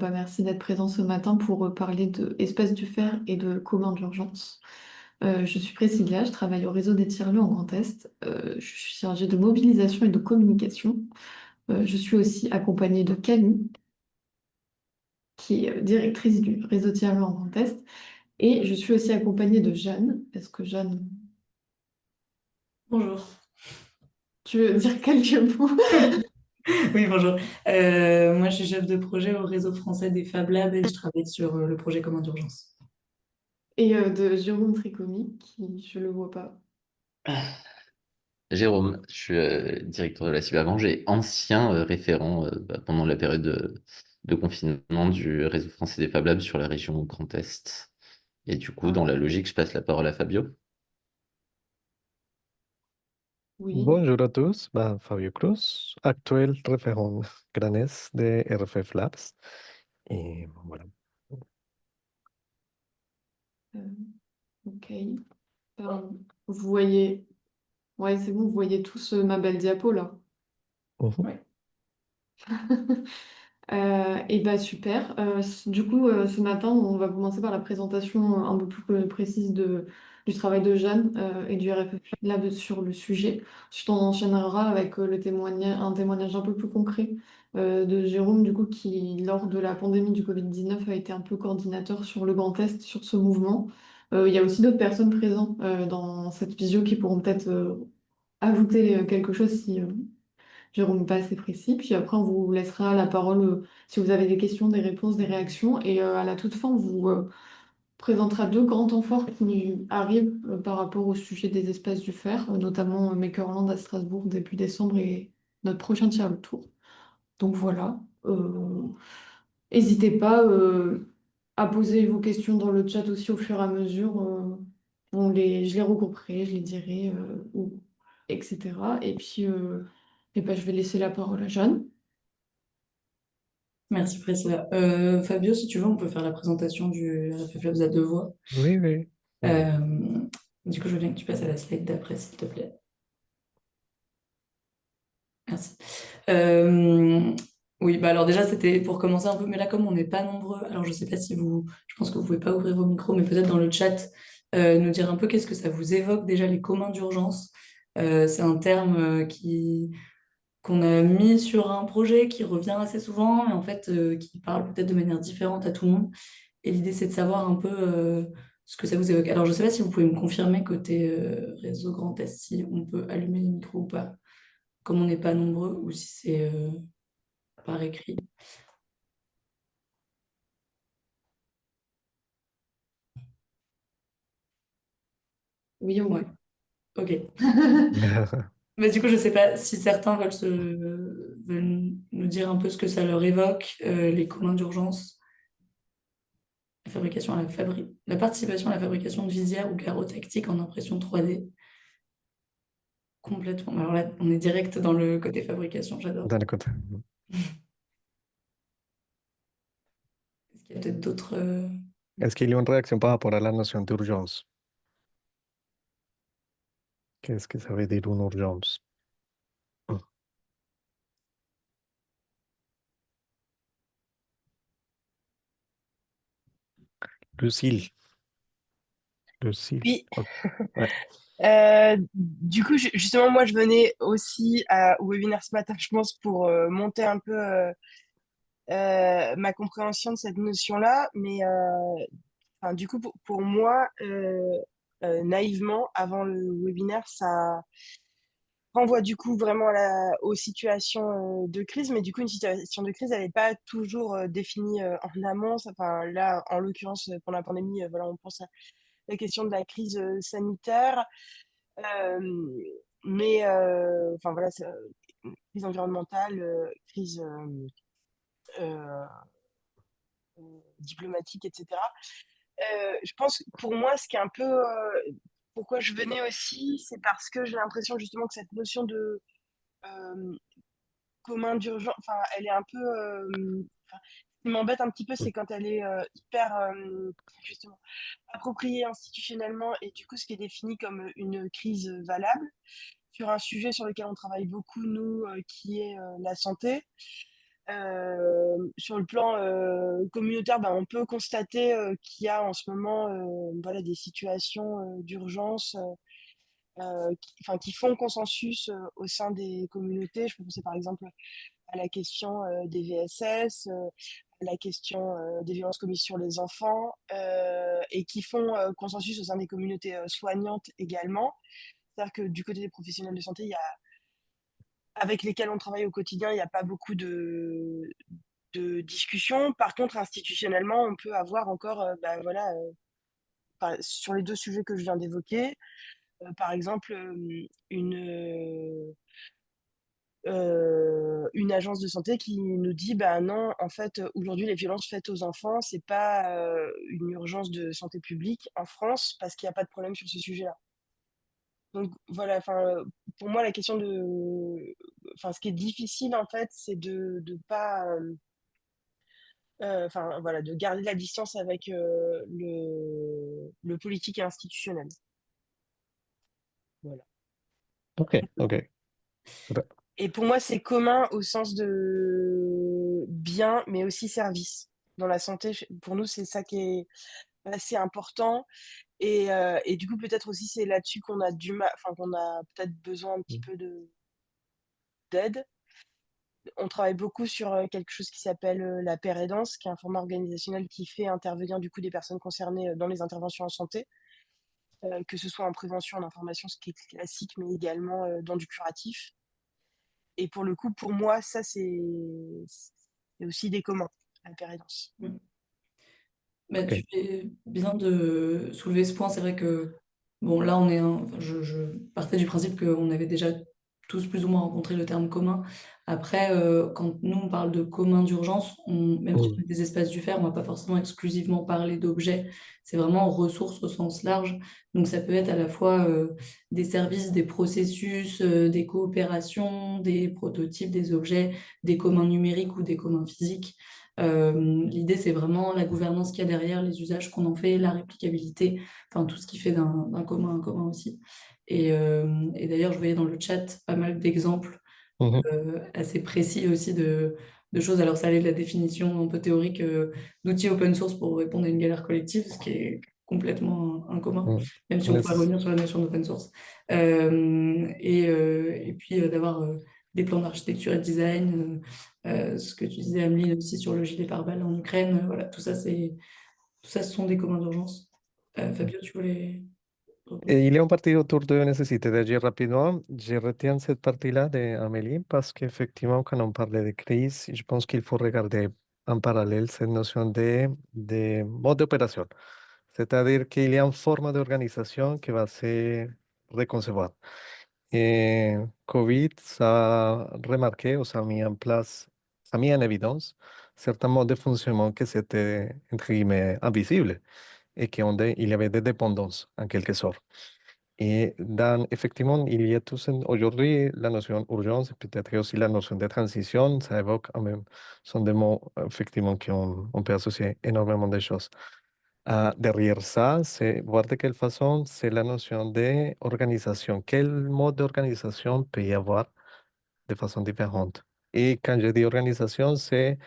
Merci d'être présent ce matin pour parler de Espace du Fer et de commun d'urgence. Je suis Priscilla, je travaille au réseau des tiers-lieux en Grand Est. Je suis chargée de mobilisation et de communication. Je suis aussi accompagnée de Camille, qui est directrice du réseau tiers-lieux en Grand Est. Et je suis aussi accompagnée de Jeanne. Est-ce que Jeanne, Bonjour. tu veux dire quelques mots? Oui, bonjour. Moi, je suis chef de projet au réseau français des Fab Labs et je travaille sur le projet commun d'urgence. Et de Jérôme Tricomi, qui je le vois pas. Jérôme, je suis directeur de la cybergrange et ancien référent pendant la période de confinement du réseau français des Fab Labs sur la région Grand Est. Et du coup, dans la logique, je passe la parole à Fabio. Oui. Bonjour à tous, Fabio Cruz, actuel référent Granes de RFF Labs. Et voilà. Euh, ok. Vous voyez. Ouais, c'est bon, vous voyez tous ma belle diapo là. Mhm. Ouais. Et bah super. Ce matin, on va commencer par la présentation un peu plus précise du travail de Jeanne et du RFF Lab sur le sujet. Ensuite, on enchaînera avec un témoignage un peu plus concret de Jérôme, du coup, qui, lors de la pandémie du Covid-19, a été un peu coordinateur sur le Grand Est, sur ce mouvement. Il y a aussi d'autres personnes présentes dans cette visio qui pourront peut-être ajouter quelque chose si Jérôme n'est pas assez précis. Puis après, on vous laissera la parole si vous avez des questions, des réponses, des réactions. Et à la toute fin, on vous présentera deux grands temps forts qui arrivent par rapport au sujet des espaces du fer, notamment Makerland à Strasbourg début décembre et notre prochain tir le tour. Donc voilà. N'hésitez pas à poser vos questions dans le chat aussi au fur et à mesure. Je les regrouperai, je les dirai, etc. Je vais laisser la parole à Jeanne. Merci, Priscilla. Fabio, si tu veux, on peut faire la présentation du RFF Labs à deux voix. Oui, oui, oui. Euh, du coup, je veux bien que tu passes à la slide d'après, s'il te plaît. Merci. Euh, oui, bah alors déjà, c'était pour commencer un peu, mais là, comme on n'est pas nombreux, alors je sais pas si vous, je pense que vous pouvez pas ouvrir vos micros, mais peut-être dans le chat, nous dire un peu qu'est-ce que ça vous évoque déjà les communs d'urgence. C'est un terme qu'on a mis sur un projet qui revient assez souvent, mais en fait, qui parle peut-être de manière différente à tout le monde. Et l'idée, c'est de savoir un peu ce que ça vous évoque. Alors, je sais pas si vous pouvez me confirmer côté réseau Grand Est, si on peut allumer les micros ou pas, comme on n'est pas nombreux, ou si c'est par écrit. Oui, on Ouais, peut. ok. Mais du coup, je sais pas si certains veulent nous dire un peu ce que ça leur évoque, les communs d'urgence, la participation à la fabrication de visières ou carreaux tactiques en impression 3D. Complètement. Alors là, on est direct dans le côté fabrication, j'adore. Dans le côté. Est-ce qu'il y a peut-être d'autres... Est-ce qu'il y a une réaction par rapport à la notion d'urgence? Qu'est-ce que ça veut dire une urgence? Lucille. Lucille. Oui, Ok. Ouais. du coup, justement, moi, je venais aussi au webinaire ce matin, je pense, pour monter un peu ma compréhension de cette notion-là. Mais enfin, du coup, pour moi, naïvement, avant le webinaire, ça renvoie du coup vraiment aux situations de crise. Mais du coup, une situation de crise, elle n'est pas toujours définie en amont. Enfin, là, en l'occurrence, pour la pandémie, voilà, on pense à la question de la crise sanitaire. Euh, enfin voilà, crise environnementale, crise euh, diplomatique, etc. Je pense que pour moi, ce qui est un peu pourquoi je venais aussi, c'est parce que j'ai l'impression justement que cette notion de euh, commun d'urgence, enfin, elle est un peu. Enfin, ce qui m'embête un petit peu, c'est quand elle est hyper justement appropriée institutionnellement et du coup, ce qui est défini comme une crise valable sur un sujet sur lequel on travaille beaucoup, nous, qui est la santé. Sur le plan communautaire, ben, on peut constater qu'il y a en ce moment voilà, des situations d'urgence enfin, qui font consensus au sein des communautés. Je peux penser par exemple à la question des VSS, à la question des violences commises sur les enfants, et qui font consensus au sein des communautés soignantes également. C'est-à-dire que du côté des professionnels de santé, avec lesquels on travaille au quotidien, il n'y a pas beaucoup de discussions. Par contre, institutionnellement, on peut avoir encore, bah, voilà, sur les deux sujets que je viens d'évoquer, par exemple, une agence de santé qui nous dit, bah non, en fait, aujourd'hui, les violences faites aux enfants, c'est pas une urgence de santé publique en France parce qu'il n'y a pas de problème sur ce sujet-là. Donc voilà, enfin, pour moi, la question enfin, ce qui est difficile en fait, c'est de pas, enfin voilà, de garder la distance avec le politique et institutionnel. Voilà. Ok, ok. Et pour moi, c'est commun au sens de bien, mais aussi service. Dans la santé, pour nous, c'est ça qui est assez important. Et du coup, peut-être aussi, c'est là-dessus qu'on a du mal, enfin, qu'on a peut-être besoin un petit peu d'aide. On travaille beaucoup sur quelque chose qui s'appelle la paire aidance, qui est un format organisationnel qui fait intervenir du coup des personnes concernées dans les interventions en santé, que ce soit en prévention, en information, ce qui est classique, mais également dans du curatif. Et pour le coup, pour moi, ça, c'est aussi des communs, la paire aidance. Bah, Ok. tu fais bien de soulever ce point. C'est vrai que, bon, là, enfin, je partais du principe qu'on avait déjà tous plus ou moins rencontré le terme commun. Après, quand nous, on parle de commun d'urgence, même si on Mm. a des espaces du faire, on va pas forcément exclusivement parler d'objets. C'est vraiment ressources au sens large. Donc, ça peut être à la fois des services, des processus, des coopérations, des prototypes, des objets, des communs numériques ou des communs physiques. L'idée, c'est vraiment la gouvernance qu'il y a derrière, les usages qu'on en fait, la réplicabilité, enfin tout ce qui fait d'un commun un commun aussi. Et d'ailleurs, je voyais dans le chat pas mal d'exemples Mhm. assez précis aussi de choses. Alors, ça allait de la définition un peu théorique d'outils open source pour répondre à une galère collective, ce qui est complètement un commun, Mm. même si on pourrait Nécess- revenir sur la notion d'open source. Et puis d'avoir des plans d'architecture et de design, ce que tu disais, Ameline, aussi sur le gilet pare-balles en Ukraine, voilà, tout ça, ce sont des communs d'urgence. Fabio, tu voulais rebondir? Il y a un parti autour de nécessité d'agir rapidement. Je retiens cette partie-là d'Amélie parce qu'effectivement, quand on parle de crise, je pense qu'il faut regarder en parallèle cette notion de mode d'opération. C'est-à-dire qu'il y a une forme d'organisation qui va se reconcevoir. Et Covid, ça a remarqué, ou ça a mis en place, ça a mis en évidence certains modes de fonctionnement qui étaient, entre guillemets, invisibles et il y avait des dépendances, en quelque sorte. Et effectivement, il y a aujourd'hui la notion urgence et peut-être aussi la notion de transition, ça évoque quand même, sont des mots effectivement on peut associer énormément de choses. Derrière ça, c'est voir de quelle façon c'est la notion d'organisation. Quel mode d'organisation peut y avoir de façon différente? Et quand je dis organisation, c'est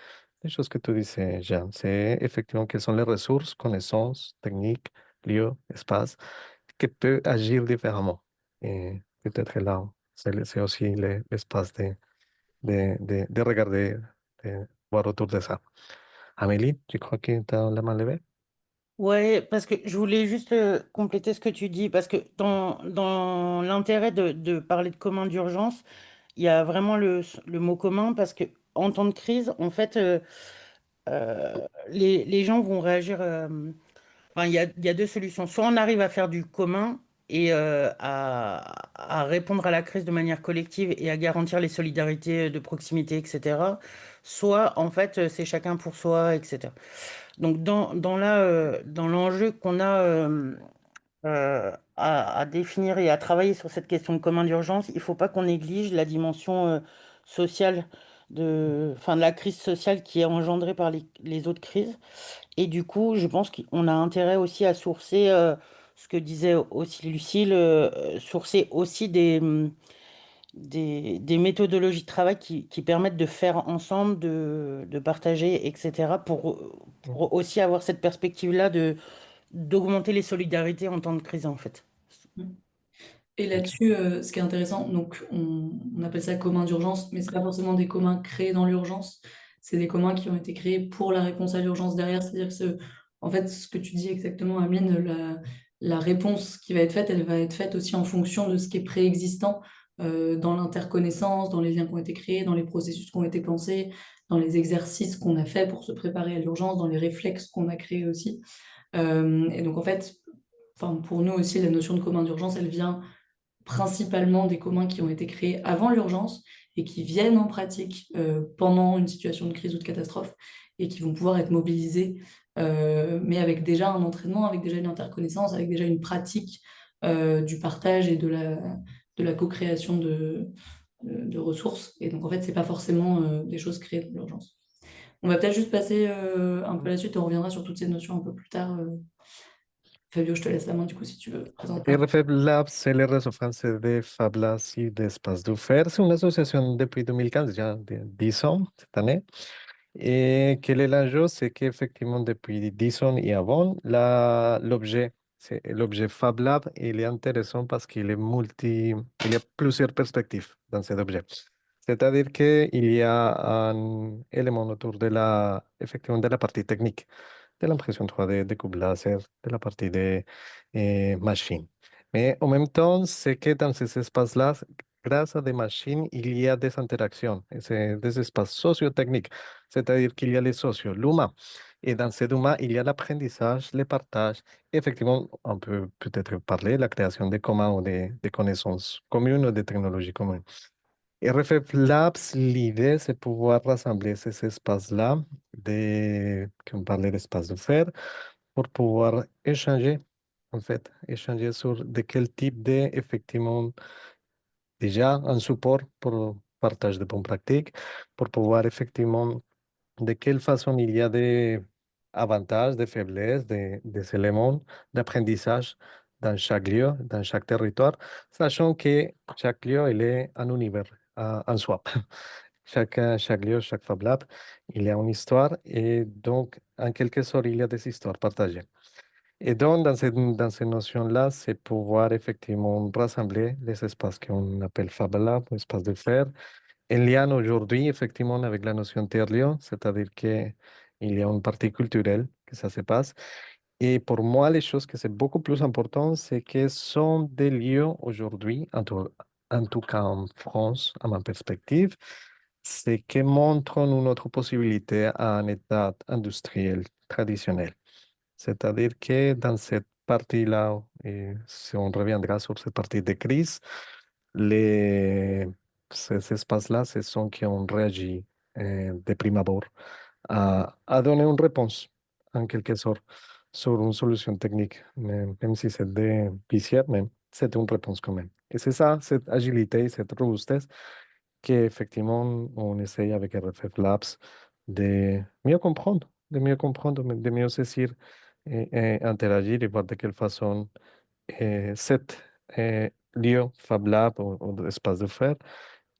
les choses que tu disais, Jean. C'est effectivement quelles sont les ressources, connaissances, techniques, lieux, espaces, qui peuvent agir différemment. Et peut-être là, c'est aussi l'espace de regarder, de voir autour de ça. Amélie, tu crois que tu as la main levée? Ouais, parce que je voulais juste compléter ce que tu dis, parce que dans l'intérêt de parler de commun d'urgence, il y a vraiment le mot commun, parce que en temps de crise, en fait, les gens vont réagir. Enfin, il y a deux solutions. Soit on arrive à faire du commun et à répondre à la crise de manière collective et à garantir les solidarités de proximité, etc. Soit, en fait, c'est chacun pour soi, etc. Donc, dans l'enjeu qu'on a à définir et à travailler sur cette question de commun d'urgence, il ne faut pas qu'on néglige la dimension sociale enfin, de la crise sociale qui est engendrée par les autres crises. Et du coup, je pense qu'on a intérêt aussi à sourcer, ce que disait aussi Lucille, sourcer aussi des méthodologies de travail qui permettent de faire ensemble, de partager, etc., pour aussi avoir cette perspective-là d'augmenter les solidarités en temps de crise, en fait. Et là-dessus, ce qui est intéressant, donc on appelle ça commun d'urgence, mais c'est pas forcément des communs créés dans l'urgence, c'est des communs qui ont été créés pour la réponse à l'urgence derrière. C'est-à-dire que, en fait, ce que tu dis exactement, Amine, la réponse qui va être faite, elle va être faite aussi en fonction de ce qui est préexistant dans l'interconnaissance, dans les liens qui ont été créés, dans les processus qui ont été pensés, dans les exercices qu'on a faits pour se préparer à l'urgence, dans les réflexes qu'on a créés aussi. Et donc, en fait, enfin, pour nous aussi, la notion de commun d'urgence, elle vient principalement des communs qui ont été créés avant l'urgence et qui viennent en pratique pendant une situation de crise ou de catastrophe et qui vont pouvoir être mobilisés, mais avec déjà un entraînement, avec déjà une interconnaissance, avec déjà une pratique du partage et de la co-création de ressources. Et donc, en fait, c'est pas forcément des choses créées dans l'urgence. On va peut-être juste passer un peu à la suite et on reviendra sur toutes ces notions un peu plus tard. Fabio, je te laisse la main du coup si tu veux présenter. RFF Labs, c'est le réseau français de Fab Labs et d'espace de faire. C'est une association depuis 2015, déjà de 10 ans cette année. Et quel est l'enjeu? C'est qu'effectivement, depuis 10 ans et avant, l'objet, c'est l'objet Fab Lab, il est intéressant parce qu'il est il y a plusieurs perspectives dans cet objet. C'est-à-dire qu'il y a un élément autour effectivement, de la partie technique, de l'impression 3D, des coupes laser, de la partie des machines. Mais en même temps, c'est que dans ces espaces-là, grâce à des machines, il y a des interactions, des espaces socio-techniques, c'est-à-dire qu'il y a les sociaux, l'humain. Et dans cet humain, il y a l'apprentissage, le partage. Effectivement, on peut peut-être parler de la création de communs ou des connaissances communes ou des technologies communes. RFF Labs, l'idée, c'est pouvoir rassembler ces espaces-là, qu'on parlait d'espace de faire, pour pouvoir échanger, en fait, échanger sur de quel type effectivement, déjà un support pour partage de bonnes pratiques, pour pouvoir effectivement, de quelle façon il y a des avantages, des faiblesses, des éléments d'apprentissage dans chaque lieu, dans chaque territoire, sachant que chaque lieu, il est un univers en soi. Chaque lieu, chaque Fab Lab, il y a une histoire et donc, en quelque sorte, il y a des histoires partagées. Et donc, dans ces notions-là, c'est pouvoir effectivement rassembler les espaces qu'on appelle Fab Lab, ou espaces de faire, en lien aujourd'hui, effectivement, avec la notion tiers-lieu, c'est-à-dire qu'il y a une partie culturelle que ça se passe. Et pour moi, les choses que c'est beaucoup plus important, c'est que sont des lieux aujourd'hui, en tout cas en France, à ma perspective, c'est que montrent une autre possibilité à un état industriel traditionnel. C'est-à-dire que dans cette partie-là, et si on reviendra sur cette partie de crise, les, ces espaces-là, ce sont qui ont réagi de prime abord à donner une réponse, en quelque sorte, sur une solution technique, même si c'est des vicières, mais c'est une réponse quand même. Et c'est ça, cette agilité, cette robustesse, qu'effectivement, on essaye avec RFF Labs de mieux comprendre, de mieux saisir et interagir et voir de quelle façon cet lieu Fab Lab ou espace de faire,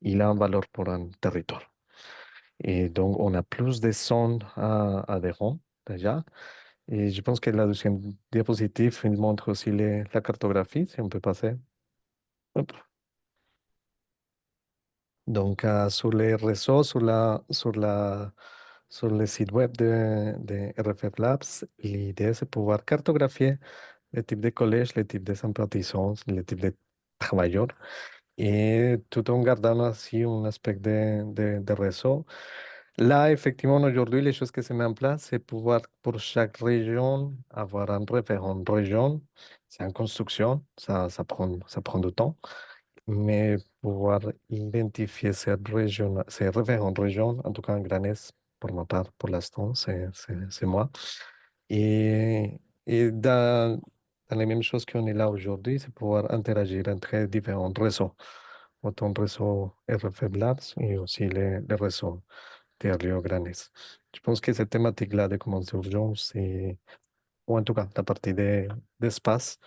il a une valeur pour un territoire. Et donc, on a plus de zones adhérents déjà. Et je pense que la deuxième diapositive, il montre aussi la cartographie, si on peut passer. Hop. Donc, sur les réseaux, sur le site web de RFF Labs, l'idée, c'est pouvoir cartographier les types de collèges, les types de sympathisants, les types de travailleurs, et tout en gardant aussi un aspect de réseau. Là, effectivement, aujourd'hui, les choses qui se mettent en place, c'est pouvoir, pour chaque région, avoir un référent région. C'est en construction, ça prend du temps, mais pouvoir identifier ces référents région, en tout cas en Granès, pour ma part, pour l'instant, c'est moi. Et dans les mêmes choses qu'on est là aujourd'hui, c'est pouvoir interagir entre différents réseaux, autant réseau RFF Labs et aussi les réseaux de Rio Grandes. Je pense que cette thématique-là de comment d'urgence, ou en tout cas la partie d'espace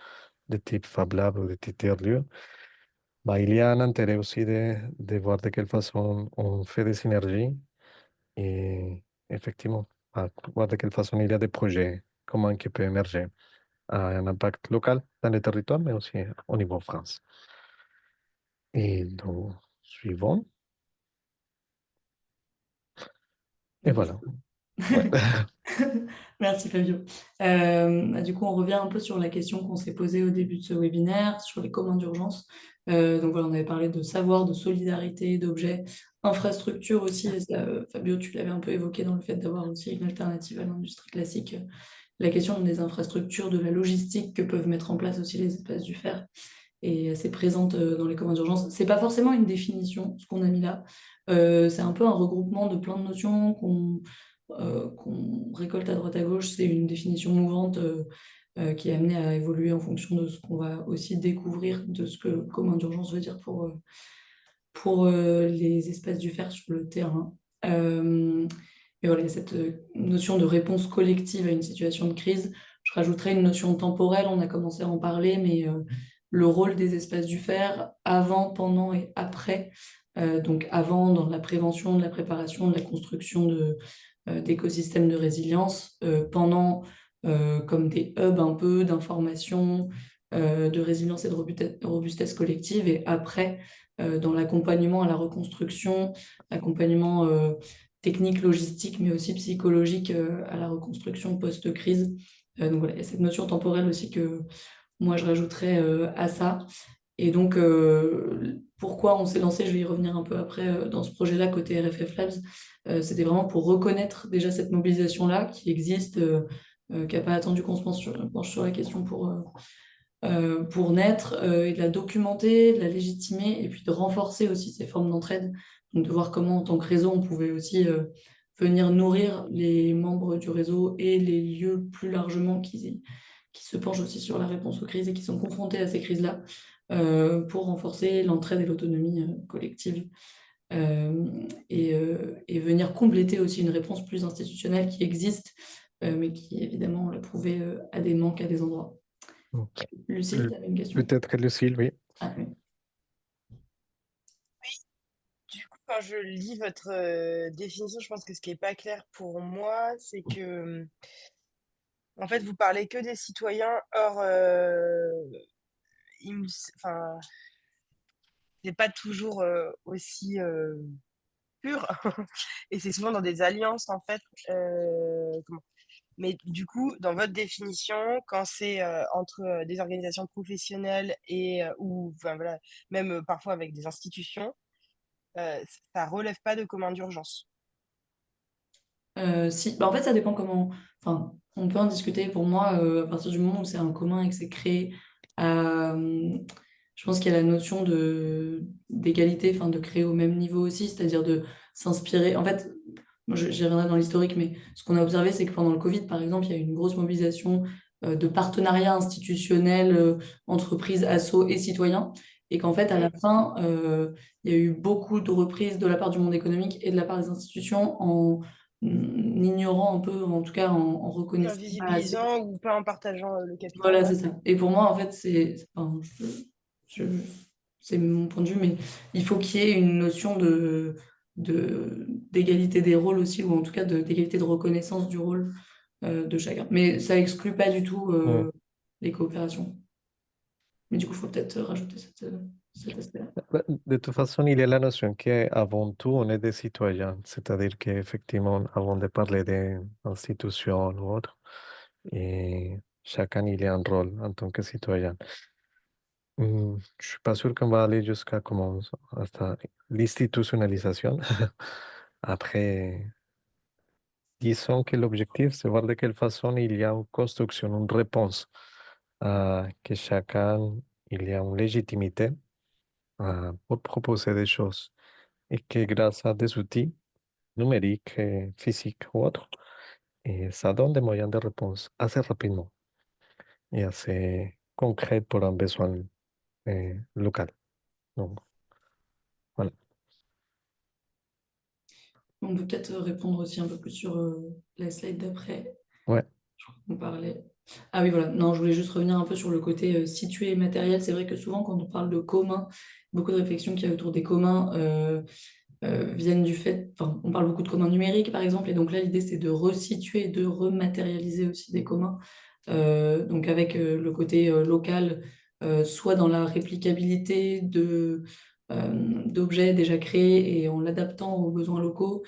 de type Fab Lab ou de type tiers-lieu, Bah, il y a un intérêt aussi de voir de quelle façon on fait des synergies et effectivement, voir de quelle façon il y a des projets, comment qui peut émerger à un impact local dans le territoire, mais aussi au niveau France. Et donc, suivant, et Donc, voilà. Ouais. Merci Fabio. Du coup, on revient un peu sur la question qu'on s'est posée au début de ce webinaire, sur les communs d'urgence. Donc voilà, on avait parlé de savoir, de solidarité, d'objets, infrastructure aussi. Et ça, Fabio, tu l'avais un peu évoqué dans le fait d'avoir aussi une alternative à l'industrie classique. La question des infrastructures, de la logistique que peuvent mettre en place aussi les espaces du fer est assez présente dans les communs d'urgence. C'est pas forcément une définition, ce qu'on a mis là. C'est un peu un regroupement de plein de notions qu'on récolte à droite à gauche. C'est une définition mouvante qui est amenée à évoluer en fonction de ce qu'on va aussi découvrir de ce que commun d'urgence veut dire pour les espaces du fer sur le terrain. Et voilà, il y a cette notion de réponse collective à une situation de crise. Je rajouterais une notion temporelle, on a commencé à en parler, mais le rôle des espaces du fer avant, pendant et après. Donc avant, dans la prévention, de la préparation, de la construction d'écosystèmes de résilience, pendant comme des hubs un peu d'information, de résilience et de robustesse collective, et après dans l'accompagnement à la reconstruction, accompagnement technique, logistique, mais aussi psychologique à la reconstruction post-crise. Donc voilà, il y a cette notion temporelle aussi que moi je rajouterais à ça. Et donc, pourquoi on s'est lancé, je vais y revenir un peu après, dans ce projet-là, côté RFF Labs, c'était vraiment pour reconnaître déjà cette mobilisation-là qui existe, qui n'a pas attendu qu'on se penche sur la question pour naître, et de la documenter, de la légitimer, et puis de renforcer aussi ces formes d'entraide. Donc de voir comment, en tant que réseau, on pouvait aussi venir nourrir les membres du réseau et les lieux plus largement qui se penchent aussi sur la réponse aux crises et qui sont confrontés à ces crises-là, pour renforcer l'entraide et l'autonomie collective. Et venir compléter aussi une réponse plus institutionnelle qui existe, mais qui évidemment l'a prouvé a des manques à des endroits. Lucille, tu avais une question? Peut-être Lucille, oui. Ah, oui. Du coup, quand je lis votre définition, je pense que ce qui n'est pas clair pour moi, c'est que, en fait, vous parlez que des citoyens. Or, enfin, c'est pas toujours aussi pur. Et c'est souvent dans des alliances, en fait. Mais du coup, dans votre définition, quand c'est entre des organisations professionnelles et ou enfin, voilà, même parfois avec des institutions, ça relève pas de commun d'urgence. Si, bah, en fait, ça dépend comment. Enfin, on peut en discuter. Pour moi, à partir du moment où c'est un commun et que c'est créé, je pense qu'il y a la notion d'égalité, enfin, de créer au même niveau aussi, c'est-à-dire de s'inspirer. En fait, moi, j'y reviendrai dans l'historique, mais ce qu'on a observé, c'est que pendant le Covid, par exemple, il y a eu une grosse mobilisation de partenariats institutionnels, entreprises, assos et citoyens. Et qu'en fait, à la fin, il y a eu beaucoup de reprises de la part du monde économique et de la part des institutions en ignorant un peu, en tout cas en reconnaissant pas assez. Invisibilisant ou pas en partageant le capital. Voilà, c'est ça. Et pour moi, en fait, enfin, je- c'est mon point de vue, mais il faut qu'il y ait une notion d'égalité des rôles aussi, ou en tout cas d'égalité de reconnaissance du rôle de chacun. Mais ça exclut pas du tout Mm. les coopérations. Mais du coup, il faut peut-être rajouter cet aspect-là. Bah, de toute façon, il y a la notion qu'avant tout, on est des citoyens, c'est-à-dire qu'effectivement, avant de parler d'institutions ou autre, et chacun il a un rôle en tant que citoyen. Je suis pas sûr qu'on va aller jusqu'à comment, hasta l'institutionnalisation. Après, disons que l'objectif, c'est voir de quelle façon il y a une construction, une réponse, que chacun il y a une légitimité pour proposer des choses et que grâce à des outils numériques, physiques ou autres, et ça donne des moyens de réponse assez rapidement et assez concrets pour un besoin local. Donc, voilà. On peut peut-être répondre aussi un peu plus sur la slide d'après. Ouais. Je crois qu'on parlait. Ah oui, voilà. Non, je voulais juste revenir un peu sur le côté situé et matériel. C'est vrai que souvent, quand on parle de commun beaucoup de réflexions qu'il y a autour des communs viennent du fait, enfin, on parle beaucoup de communs numériques par exemple, et donc là l'idée c'est de resituer, de rematérialiser aussi des communs, donc avec le côté local, soit dans la réplicabilité d'objets déjà créés et en l'adaptant aux besoins locaux,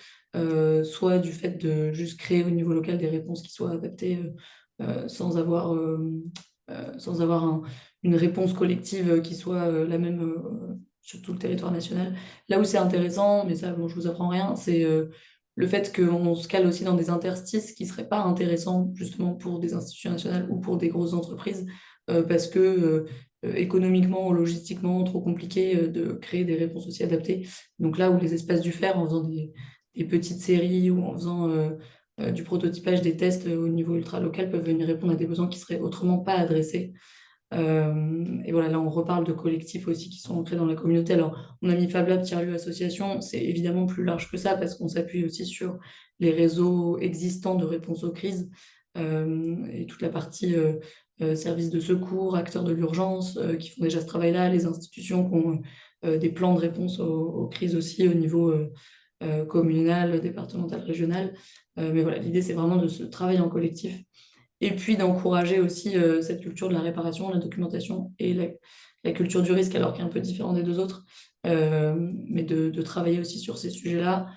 soit du fait de juste créer au niveau local des réponses qui soient adaptées sans avoir une réponse collective qui soit la même sur tout le territoire national. Là où c'est intéressant, mais ça, bon, je vous apprends rien, c'est le fait qu'on se cale aussi dans des interstices qui ne seraient pas intéressants justement pour des institutions nationales ou pour des grosses entreprises, parce que économiquement ou logistiquement, trop compliqué de créer des réponses aussi adaptées. Donc là où les espaces du faire, en faisant des petites séries ou en faisant du prototypage des tests au niveau ultra local, peuvent venir répondre à des besoins qui seraient autrement pas adressés. Et voilà, là on reparle de collectifs aussi qui sont ancrés dans la communauté. Alors on a mis Fab Lab, Tiers-Lieux Association, c'est évidemment plus large que ça parce qu'on s'appuie aussi sur les réseaux existants de réponse aux crises et toute la partie services de secours, acteurs de l'urgence qui font déjà ce travail-là, les institutions qui ont des plans de réponse aux crises aussi au niveau communal, départemental, régional. Mais voilà, l'idée c'est vraiment de ce travail en collectif et puis d'encourager aussi cette culture de la réparation, la documentation et la culture du risque, alors qui est un peu différent des deux autres, mais de travailler aussi sur ces sujets-là.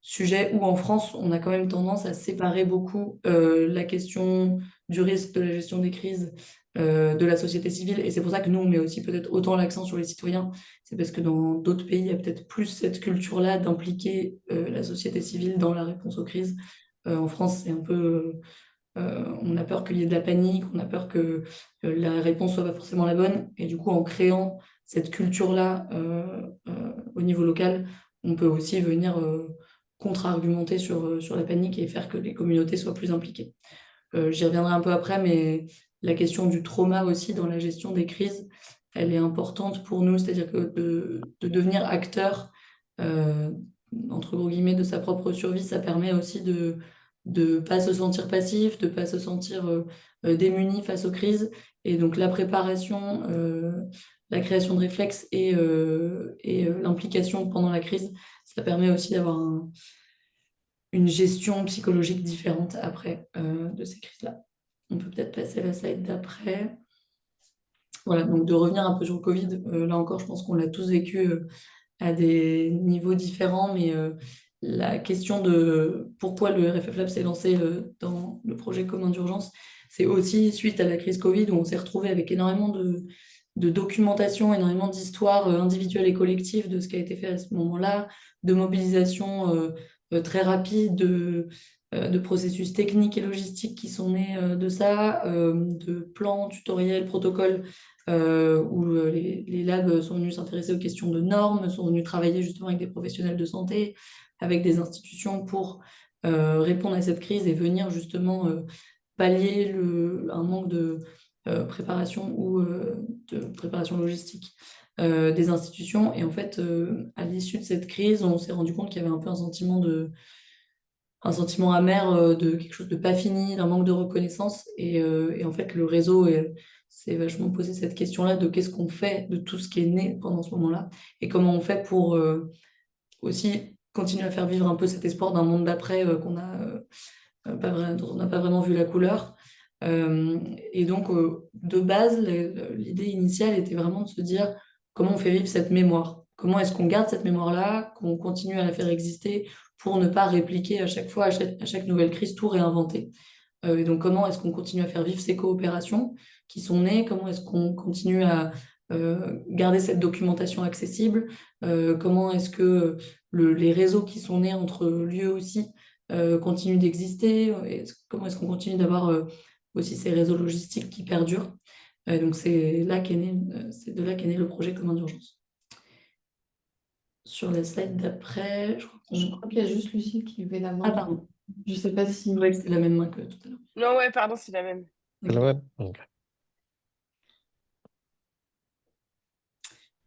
Sujets où en France, on a quand même tendance à séparer beaucoup la question du risque, de la gestion des crises, de la société civile. Et c'est pour ça que nous, on met aussi peut-être autant l'accent sur les citoyens. C'est parce que dans d'autres pays, il y a peut-être plus cette culture-là d'impliquer la société civile dans la réponse aux crises. En France, c'est un peu on a peur qu'il y ait de la panique, on a peur que la réponse soit pas forcément la bonne. Et du coup, en créant cette culture-là au niveau local, on peut aussi venir contre-argumenter sur la panique et faire que les communautés soient plus impliquées. J'y reviendrai un peu après, mais la question du trauma aussi dans la gestion des crises, elle est importante pour nous, c'est-à-dire que de devenir acteur, euh, entre gros guillemets, de sa propre survie, ça permet aussi de ne pas se sentir passif, de ne pas se sentir démuni face aux crises. Et donc la préparation, la création de réflexes et l'implication pendant la crise, ça permet aussi d'avoir une gestion psychologique différente après de ces crises-là. On peut peut-être passer à la slide d'après. Voilà, donc de revenir un peu sur le Covid, là encore, je pense qu'on l'a tous vécu à des niveaux différents, mais la question de pourquoi le RFF Lab s'est lancé dans le projet commun d'urgence, c'est aussi suite à la crise Covid où on s'est retrouvé avec énormément de documentation, énormément d'histoires individuelles et collectives de ce qui a été fait à ce moment-là, de mobilisation très rapide, de processus techniques et logistiques qui sont nés de ça, de plans, tutoriels, protocoles où les labs sont venus s'intéresser aux questions de normes, sont venus travailler justement avec des professionnels de santé, avec des institutions pour répondre à cette crise et venir justement pallier un manque de préparation ou de préparation logistique des institutions. Et en fait, à l'issue de cette crise, on s'est rendu compte qu'il y avait un peu un sentiment amer de quelque chose de pas fini, d'un manque de reconnaissance. Et en fait, le réseau s'est vachement posé cette question-là de qu'est-ce qu'on fait de tout ce qui est né pendant ce moment-là et comment on fait pour aussi continuer à faire vivre un peu cet espoir d'un monde d'après dont on n'a pas vraiment vu la couleur. Et donc, de base, l'idée initiale était vraiment de se dire comment on fait vivre cette mémoire. Comment est-ce qu'on garde cette mémoire-là, qu'on continue à la faire exister pour ne pas répliquer à chaque fois, à chaque nouvelle crise, tout réinventer. Et donc, comment est-ce qu'on continue à faire vivre ces coopérations qui sont nées? Comment est-ce qu'on continue à garder cette documentation accessible? Comment est-ce que les réseaux qui sont nés entre lieux aussi continuent d'exister? Comment est-ce qu'on continue d'avoir aussi ces réseaux logistiques qui perdurent? Donc, c'est de là qu'est né le projet commun d'urgence. Sur la slide d'après, je crois Je crois qu'il y a juste Lucille qui levait la main. Ah, pardon. Je sais pas si... Je croyais que c'était la même main que tout à l'heure. Non, ouais, pardon, c'est la même. ¿Te lo ven? Ok.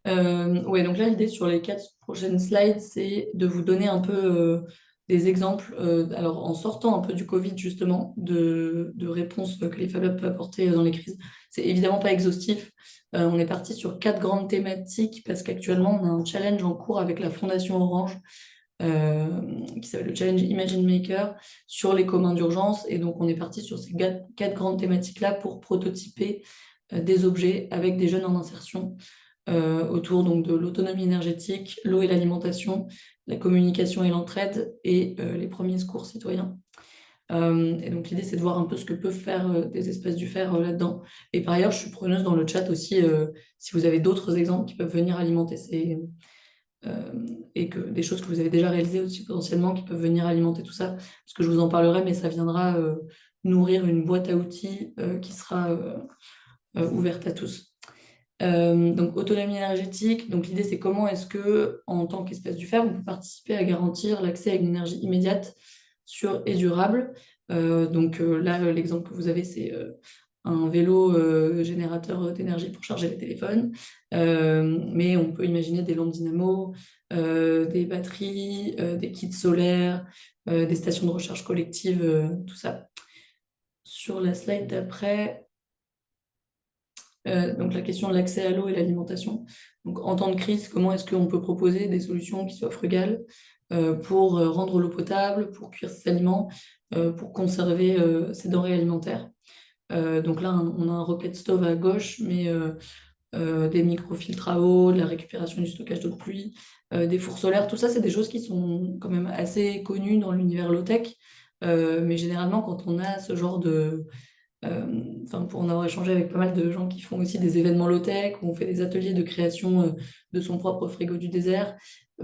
Ouais, donc là, l'idée sur les 4 prochaines slides, c'est de vous donner un peu des exemples, alors en sortant un peu du Covid justement, de réponses que les Fab Labs peuvent apporter dans les crises. C'est évidemment pas exhaustif. On est parti sur 4 grandes thématiques parce qu'actuellement on a un challenge en cours avec la Fondation Orange qui s'appelle le Challenge Imagine Maker sur les communs d'urgence. Et donc on est parti sur ces 4 grandes thématiques-là pour prototyper des objets avec des jeunes en insertion autour donc, de l'autonomie énergétique, l'eau et l'alimentation, la communication et l'entraide et les premiers secours citoyens. Et donc l'idée c'est de voir un peu ce que peuvent faire des espaces du fer là-dedans. Et par ailleurs, je suis preneuse dans le chat aussi si vous avez d'autres exemples qui peuvent venir alimenter et que des choses que vous avez déjà réalisées aussi potentiellement qui peuvent venir alimenter tout ça, parce que je vous en parlerai, mais ça viendra nourrir une boîte à outils qui sera ouverte à tous. Donc autonomie énergétique, donc l'idée c'est comment est-ce que en tant qu'espèce du fer on peut participer à garantir l'accès à une énergie immédiate, sûre et durable. Donc là l'exemple que vous avez c'est un vélo générateur d'énergie pour charger les téléphones, mais on peut imaginer des lampes dynamo, des batteries, des kits solaires, des stations de recharge collective, tout ça. Sur la slide d'après, donc la question de l'accès à l'eau et l'alimentation. Donc en temps de crise, comment est-ce qu'on peut proposer des solutions qui soient frugales pour rendre l'eau potable, pour cuire ses aliments, pour conserver ses denrées alimentaires. Donc là, on a un rocket stove à gauche, mais des microfiltres à eau, de la récupération du stockage d'eau de pluie, des fours solaires, tout ça, c'est des choses qui sont quand même assez connues dans l'univers low-tech. Mais généralement, quand on a ce genre de, pour en avoir échangé avec pas mal de gens qui font aussi des événements low-tech, où on fait des ateliers de création de son propre frigo du désert,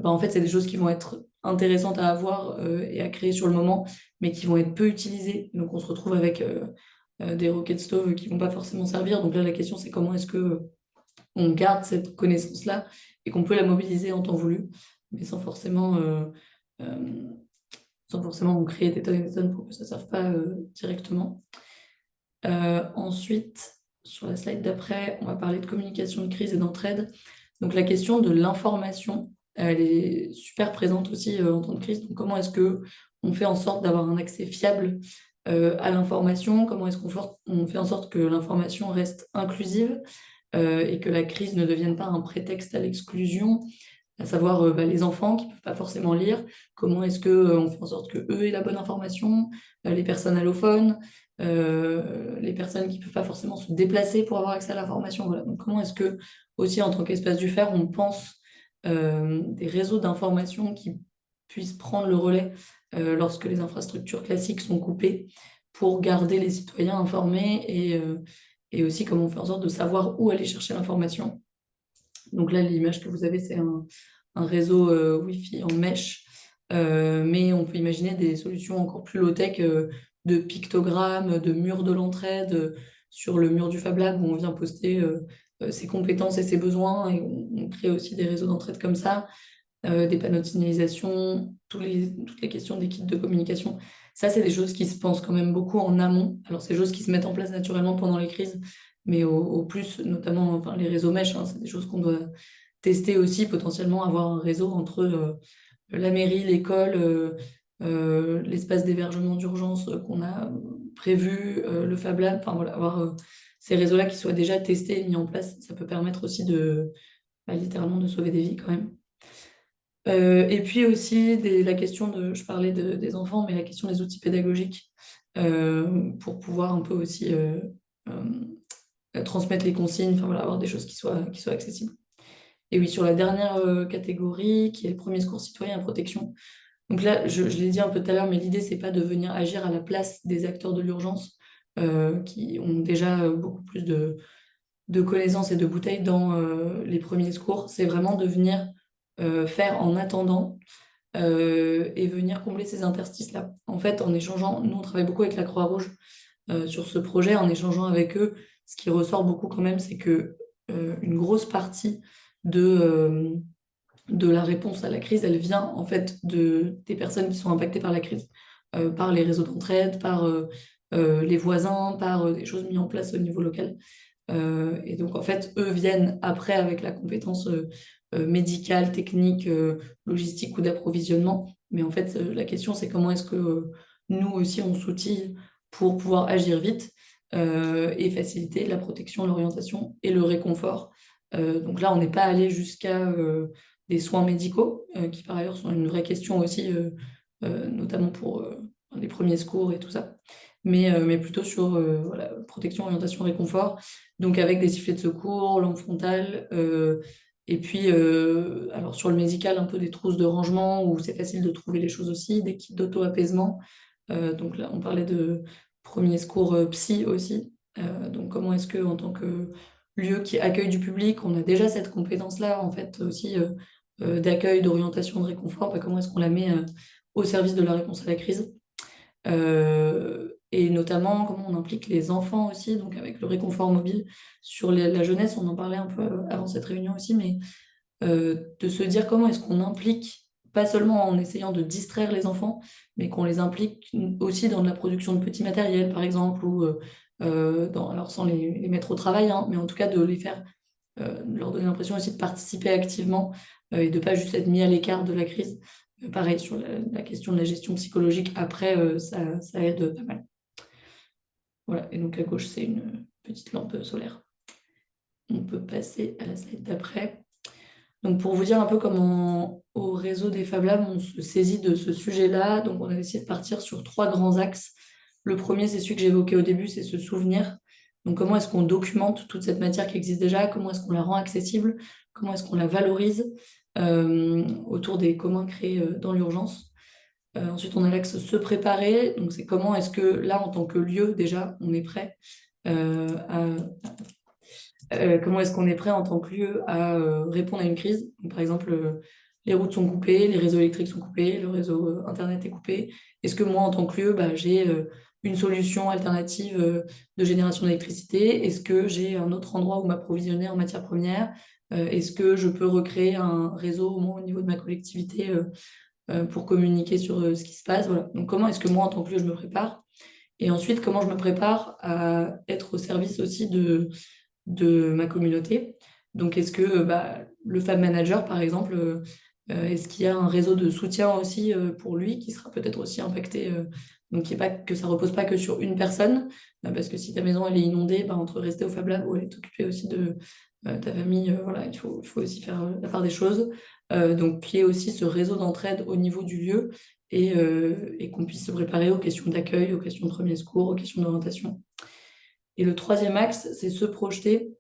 en fait, c'est des choses qui vont être intéressantes à avoir et à créer sur le moment, mais qui vont être peu utilisées. Donc, on se retrouve avec des rocket stoves qui vont pas forcément servir. Donc là, la question, c'est comment est-ce que on garde cette connaissance-là et qu'on peut la mobiliser en temps voulu, mais sans forcément en créer des tonnes et des tonnes pour que ça ne serve pas directement. Ensuite, sur la slide d'après, on va parler de communication de crise et d'entraide. Donc la question de l'information, elle est super présente aussi en temps de crise. Donc comment est-ce qu'on fait en sorte d'avoir un accès fiable à l'information? Comment est-ce qu'on fait en sorte que l'information reste inclusive et que la crise ne devienne pas un prétexte à l'exclusion, à savoir les enfants qui ne peuvent pas forcément lire, comment est-ce qu'on fait en sorte qu'eux aient la bonne information, les personnes allophones, les personnes qui ne peuvent pas forcément se déplacer pour avoir accès à l'information. Voilà. Donc comment est-ce que, aussi en tant qu'espace du fer, on pense des réseaux d'information qui puissent prendre le relais lorsque les infrastructures classiques sont coupées pour garder les citoyens informés et aussi comment on fait en sorte de savoir où aller chercher l'information. Donc là, l'image que vous avez, c'est un réseau Wi-Fi en mesh, mais on peut imaginer des solutions encore plus low-tech de pictogrammes, de murs de l'entraide sur le mur du Fab Lab où on vient poster ses compétences et ses besoins et on crée aussi des réseaux d'entraide comme ça, des panneaux de signalisation, toutes les questions des kits de communication. Ça, c'est des choses qui se pensent quand même beaucoup en amont. Alors, c'est des choses qui se mettent en place naturellement pendant les crises, mais au plus, notamment les réseaux mesh, c'est des choses qu'on doit tester aussi, potentiellement avoir un réseau entre la mairie, l'école, l'espace d'hébergement d'urgence qu'on a prévu, le Fab Lab, voilà, avoir ces réseaux-là qui soient déjà testés et mis en place, ça peut permettre aussi littéralement de sauver des vies quand même. Et puis aussi la question je parlais des enfants, mais la question des outils pédagogiques pour pouvoir un peu aussi transmettre les consignes, avoir des choses qui soient accessibles. Et oui, sur la dernière catégorie, qui est le premier secours citoyen à protection. Donc là, je l'ai dit un peu tout à l'heure, mais l'idée, c'est pas de venir agir à la place des acteurs de l'urgence qui ont déjà beaucoup plus de connaissances et de bouteilles dans les premiers secours. C'est vraiment de venir faire en attendant et venir combler ces interstices-là. En fait, en échangeant, nous, on travaille beaucoup avec la Croix-Rouge sur ce projet, en échangeant avec eux, ce qui ressort beaucoup quand même, c'est que une grosse partie de la réponse à la crise, elle vient en fait des personnes qui sont impactées par la crise, par les réseaux d'entraide, par les voisins, par des choses mises en place au niveau local. Et donc, en fait, eux viennent après avec la compétence médicale, technique, logistique ou d'approvisionnement, Mais en fait, la question, c'est comment est-ce que nous aussi, on s'outille pour pouvoir agir vite et faciliter la protection, l'orientation et le réconfort. Donc là, on n'est pas allé jusqu'à des soins médicaux, qui par ailleurs sont une vraie question aussi, notamment pour les premiers secours et tout ça. Mais plutôt sur voilà, protection, orientation, réconfort, donc avec des sifflets de secours, lampe frontale, et puis alors sur le médical, un peu des trousses de rangement où c'est facile de trouver les choses aussi, des kits d'auto-apaisement. Donc là, on parlait de premier secours psy aussi. Donc comment est-ce que en tant que lieu qui accueille du public, on a déjà cette compétence-là en fait aussi d'accueil, d'orientation, de réconfort, bah, comment est-ce qu'on la met au service de la réponse à la crise? Et notamment comment on implique les enfants aussi, donc avec le réconfort mobile sur la jeunesse, on en parlait un peu avant cette réunion aussi, mais de se dire comment est-ce qu'on implique, pas seulement en essayant de distraire les enfants, mais qu'on les implique aussi dans de la production de petits matériels, par exemple, ou alors sans les mettre au travail, hein, mais en tout cas de les faire, de leur donner l'impression aussi de participer activement et de pas juste être mis à l'écart de la crise. Pareil, sur la question de la gestion psychologique, après, ça aide pas mal. Voilà, et donc à gauche, c'est une petite lampe solaire. On peut passer à la slide d'après. Donc pour vous dire un peu comment au réseau des Fab Labs, on se saisit de ce sujet-là, donc on a essayé de partir sur 3 grands axes. Le premier, c'est celui que j'évoquais au début, c'est se souvenir. Donc comment est-ce qu'on documente toute cette matière qui existe déjà, comment est-ce qu'on la rend accessible, comment est-ce qu'on la valorise autour des communs créés dans l'urgence. Ensuite, on a l'axe se préparer, donc c'est comment est-ce que là, en tant que lieu, déjà, on est prêt comment est-ce qu'on est prêt en tant que lieu à répondre à une crise. Donc, par exemple, les routes sont coupées, les réseaux électriques sont coupés, le réseau Internet est coupé. Est-ce que moi, en tant que lieu, bah, j'ai une solution alternative de génération d'électricité? Est-ce que j'ai un autre endroit où m'approvisionner en matières premières? Est-ce que je peux recréer un réseau au moins au niveau de ma collectivité pour communiquer sur ce qui se passe? Voilà. Donc, comment est-ce que moi, en tant que lieu, je me prépare? Et ensuite, comment je me prépare à être au service aussi de ma communauté. Donc, est-ce que le Fab Manager, par exemple, est-ce qu'il y a un réseau de soutien aussi pour lui qui sera peut-être aussi impacté donc, que ça ne repose pas que sur une personne, parce que si ta maison elle est inondée, entre rester au Fab Lab ou aller t'occuper aussi de ta famille, voilà, il faut aussi faire la part des choses. Donc, qu'il y ait aussi ce réseau d'entraide au niveau du lieu et qu'on puisse se préparer aux questions d'accueil, aux questions de premier secours, aux questions d'orientation. Et le troisième axe, c'est se projeter.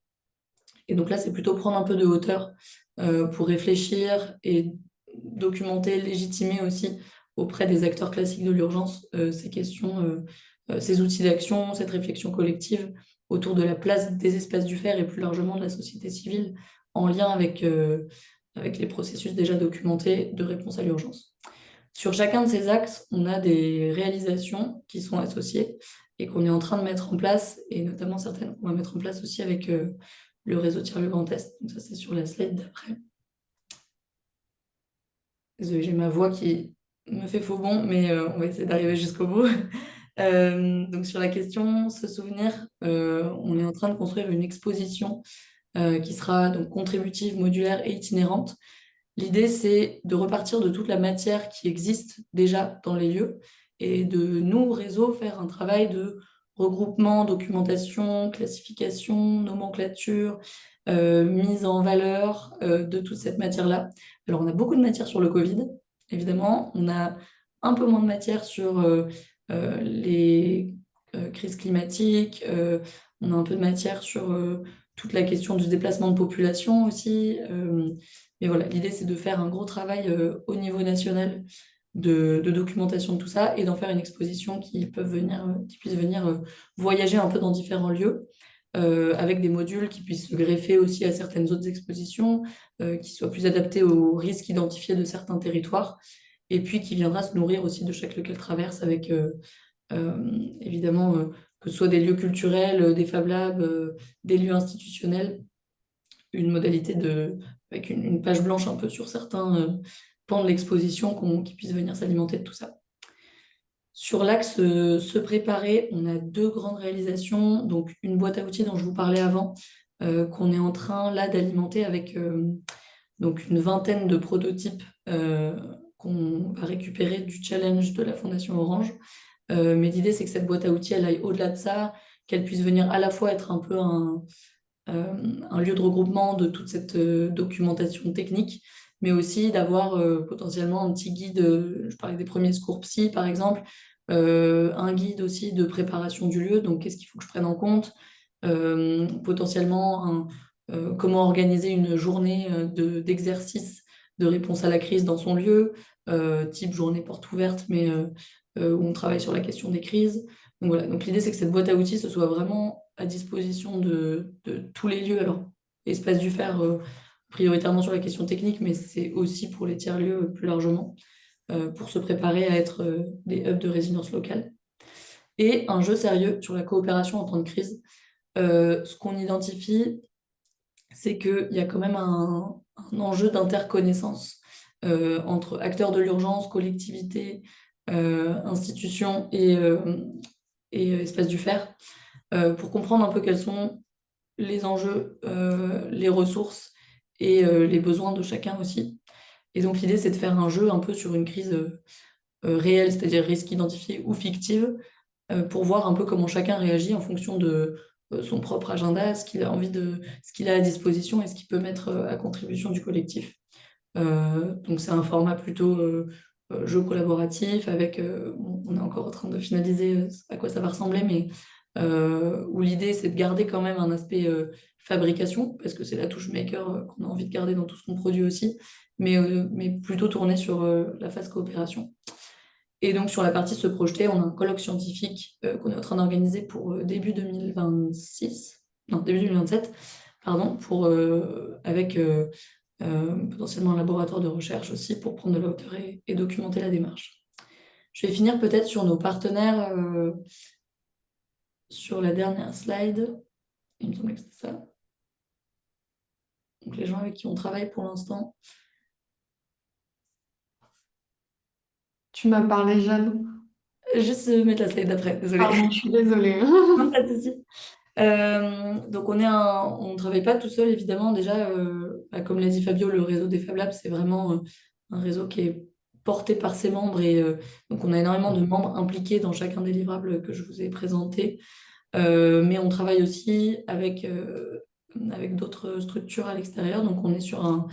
Et donc là, c'est plutôt prendre un peu de hauteur pour réfléchir et documenter, légitimer aussi auprès des acteurs classiques de l'urgence ces questions, ces outils d'action, cette réflexion collective autour de la place des espaces du faire et plus largement de la société civile en lien avec les processus déjà documentés de réponse à l'urgence. Sur chacun de ces axes, on a des réalisations qui sont associées et qu'on est en train de mettre en place, et notamment certaines qu'on va mettre en place aussi avec le réseau Tire le Grand Est. Donc ça, c'est sur la slide d'après. Désolée, j'ai ma voix qui me fait faux bond, mais on va essayer d'arriver jusqu'au bout. Donc sur la question se souvenir, on est en train de construire une exposition qui sera donc contributive, modulaire et itinérante. L'idée, c'est de repartir de toute la matière qui existe déjà dans les lieux et de nous, réseau, faire un travail de regroupement, documentation, classification, nomenclature, mise en valeur de toute cette matière-là. Alors, on a beaucoup de matière sur le Covid, évidemment. On a un peu moins de matière sur les crises climatiques. On a un peu de matière sur toute la question du déplacement de population aussi. Mais voilà, l'idée, c'est de faire un gros travail au niveau national de documentation de tout ça et d'en faire une exposition qui puisse venir voyager un peu dans différents lieux, avec des modules qui puissent se greffer aussi à certaines autres expositions, qui soient plus adaptés aux risques identifiés de certains territoires, et puis qui viendra se nourrir aussi de chaque lieu qu'elle traverse avec, évidemment, que ce soit des lieux culturels, des Fab Labs, des lieux institutionnels, une modalité avec une page blanche un peu sur certains pans de l'exposition qui puissent venir s'alimenter de tout ça. Sur l'axe se préparer, on a 2 grandes réalisations, donc une boîte à outils dont je vous parlais avant, qu'on est en train là d'alimenter avec donc une vingtaine de prototypes qu'on va récupérer du challenge de la Fondation Orange. Mais l'idée, c'est que cette boîte à outils, elle aille au-delà de ça, qu'elle puisse venir à la fois être un peu un lieu de regroupement de toute cette documentation technique, mais aussi d'avoir potentiellement un petit guide, je parlais des premiers secours psy par exemple, un guide aussi de préparation du lieu, donc qu'est-ce qu'il faut que je prenne en compte, potentiellement comment organiser une journée d'exercice de réponse à la crise dans son lieu, type journée porte ouverte, mais où on travaille sur la question des crises. Donc voilà, donc l'idée c'est que cette boîte à outils, ce soit vraiment à disposition de tous les lieux. Alors, Espace du Fer, prioritairement sur la question technique, mais c'est aussi pour les tiers-lieux plus largement, pour se préparer à être des hubs de résilience locale. Et un jeu sérieux sur la coopération en temps de crise. Ce qu'on identifie, c'est qu'il y a quand même un enjeu d'interconnaissance entre acteurs de l'urgence, collectivités, institutions et Espace du Fer, pour comprendre un peu quels sont les enjeux, les ressources et les besoins de chacun aussi. Et donc l'idée, c'est de faire un jeu un peu sur une crise réelle, c'est-à-dire risque identifié ou fictive, pour voir un peu comment chacun réagit en fonction de son propre agenda, ce qu'il a envie ce qu'il a à disposition et ce qu'il peut mettre à contribution du collectif. Donc c'est un format plutôt jeu collaboratif avec, on est encore en train de finaliser à quoi ça va ressembler, mais où l'idée c'est de garder quand même un aspect fabrication, parce que c'est la touche maker qu'on a envie de garder dans tout ce qu'on produit aussi, mais plutôt tourné sur la phase coopération. Et donc sur la partie se projeter, on a un colloque scientifique qu'on est en train d'organiser pour début 2026, non, début 2027, pardon, avec potentiellement un laboratoire de recherche aussi pour prendre de la hauteur et documenter la démarche. Je vais finir peut-être sur nos partenaires sur la dernière slide. Il me semblait que c'était ça. Donc les gens avec qui on travaille pour l'instant. Tu m'as parlé, Jeanne. Juste mettre la slide d'après, désolée. Pardon, je suis désolée. Non, pas de souci. Donc on ne travaille pas tout seul évidemment. Déjà, comme l'a dit Fabio, le réseau des Fab Labs, c'est vraiment un réseau qui est porté par ses membres et donc on a énormément de membres impliqués dans chacun des livrables que je vous ai présentés. Mais on travaille aussi avec d'autres structures à l'extérieur. Donc on est sur un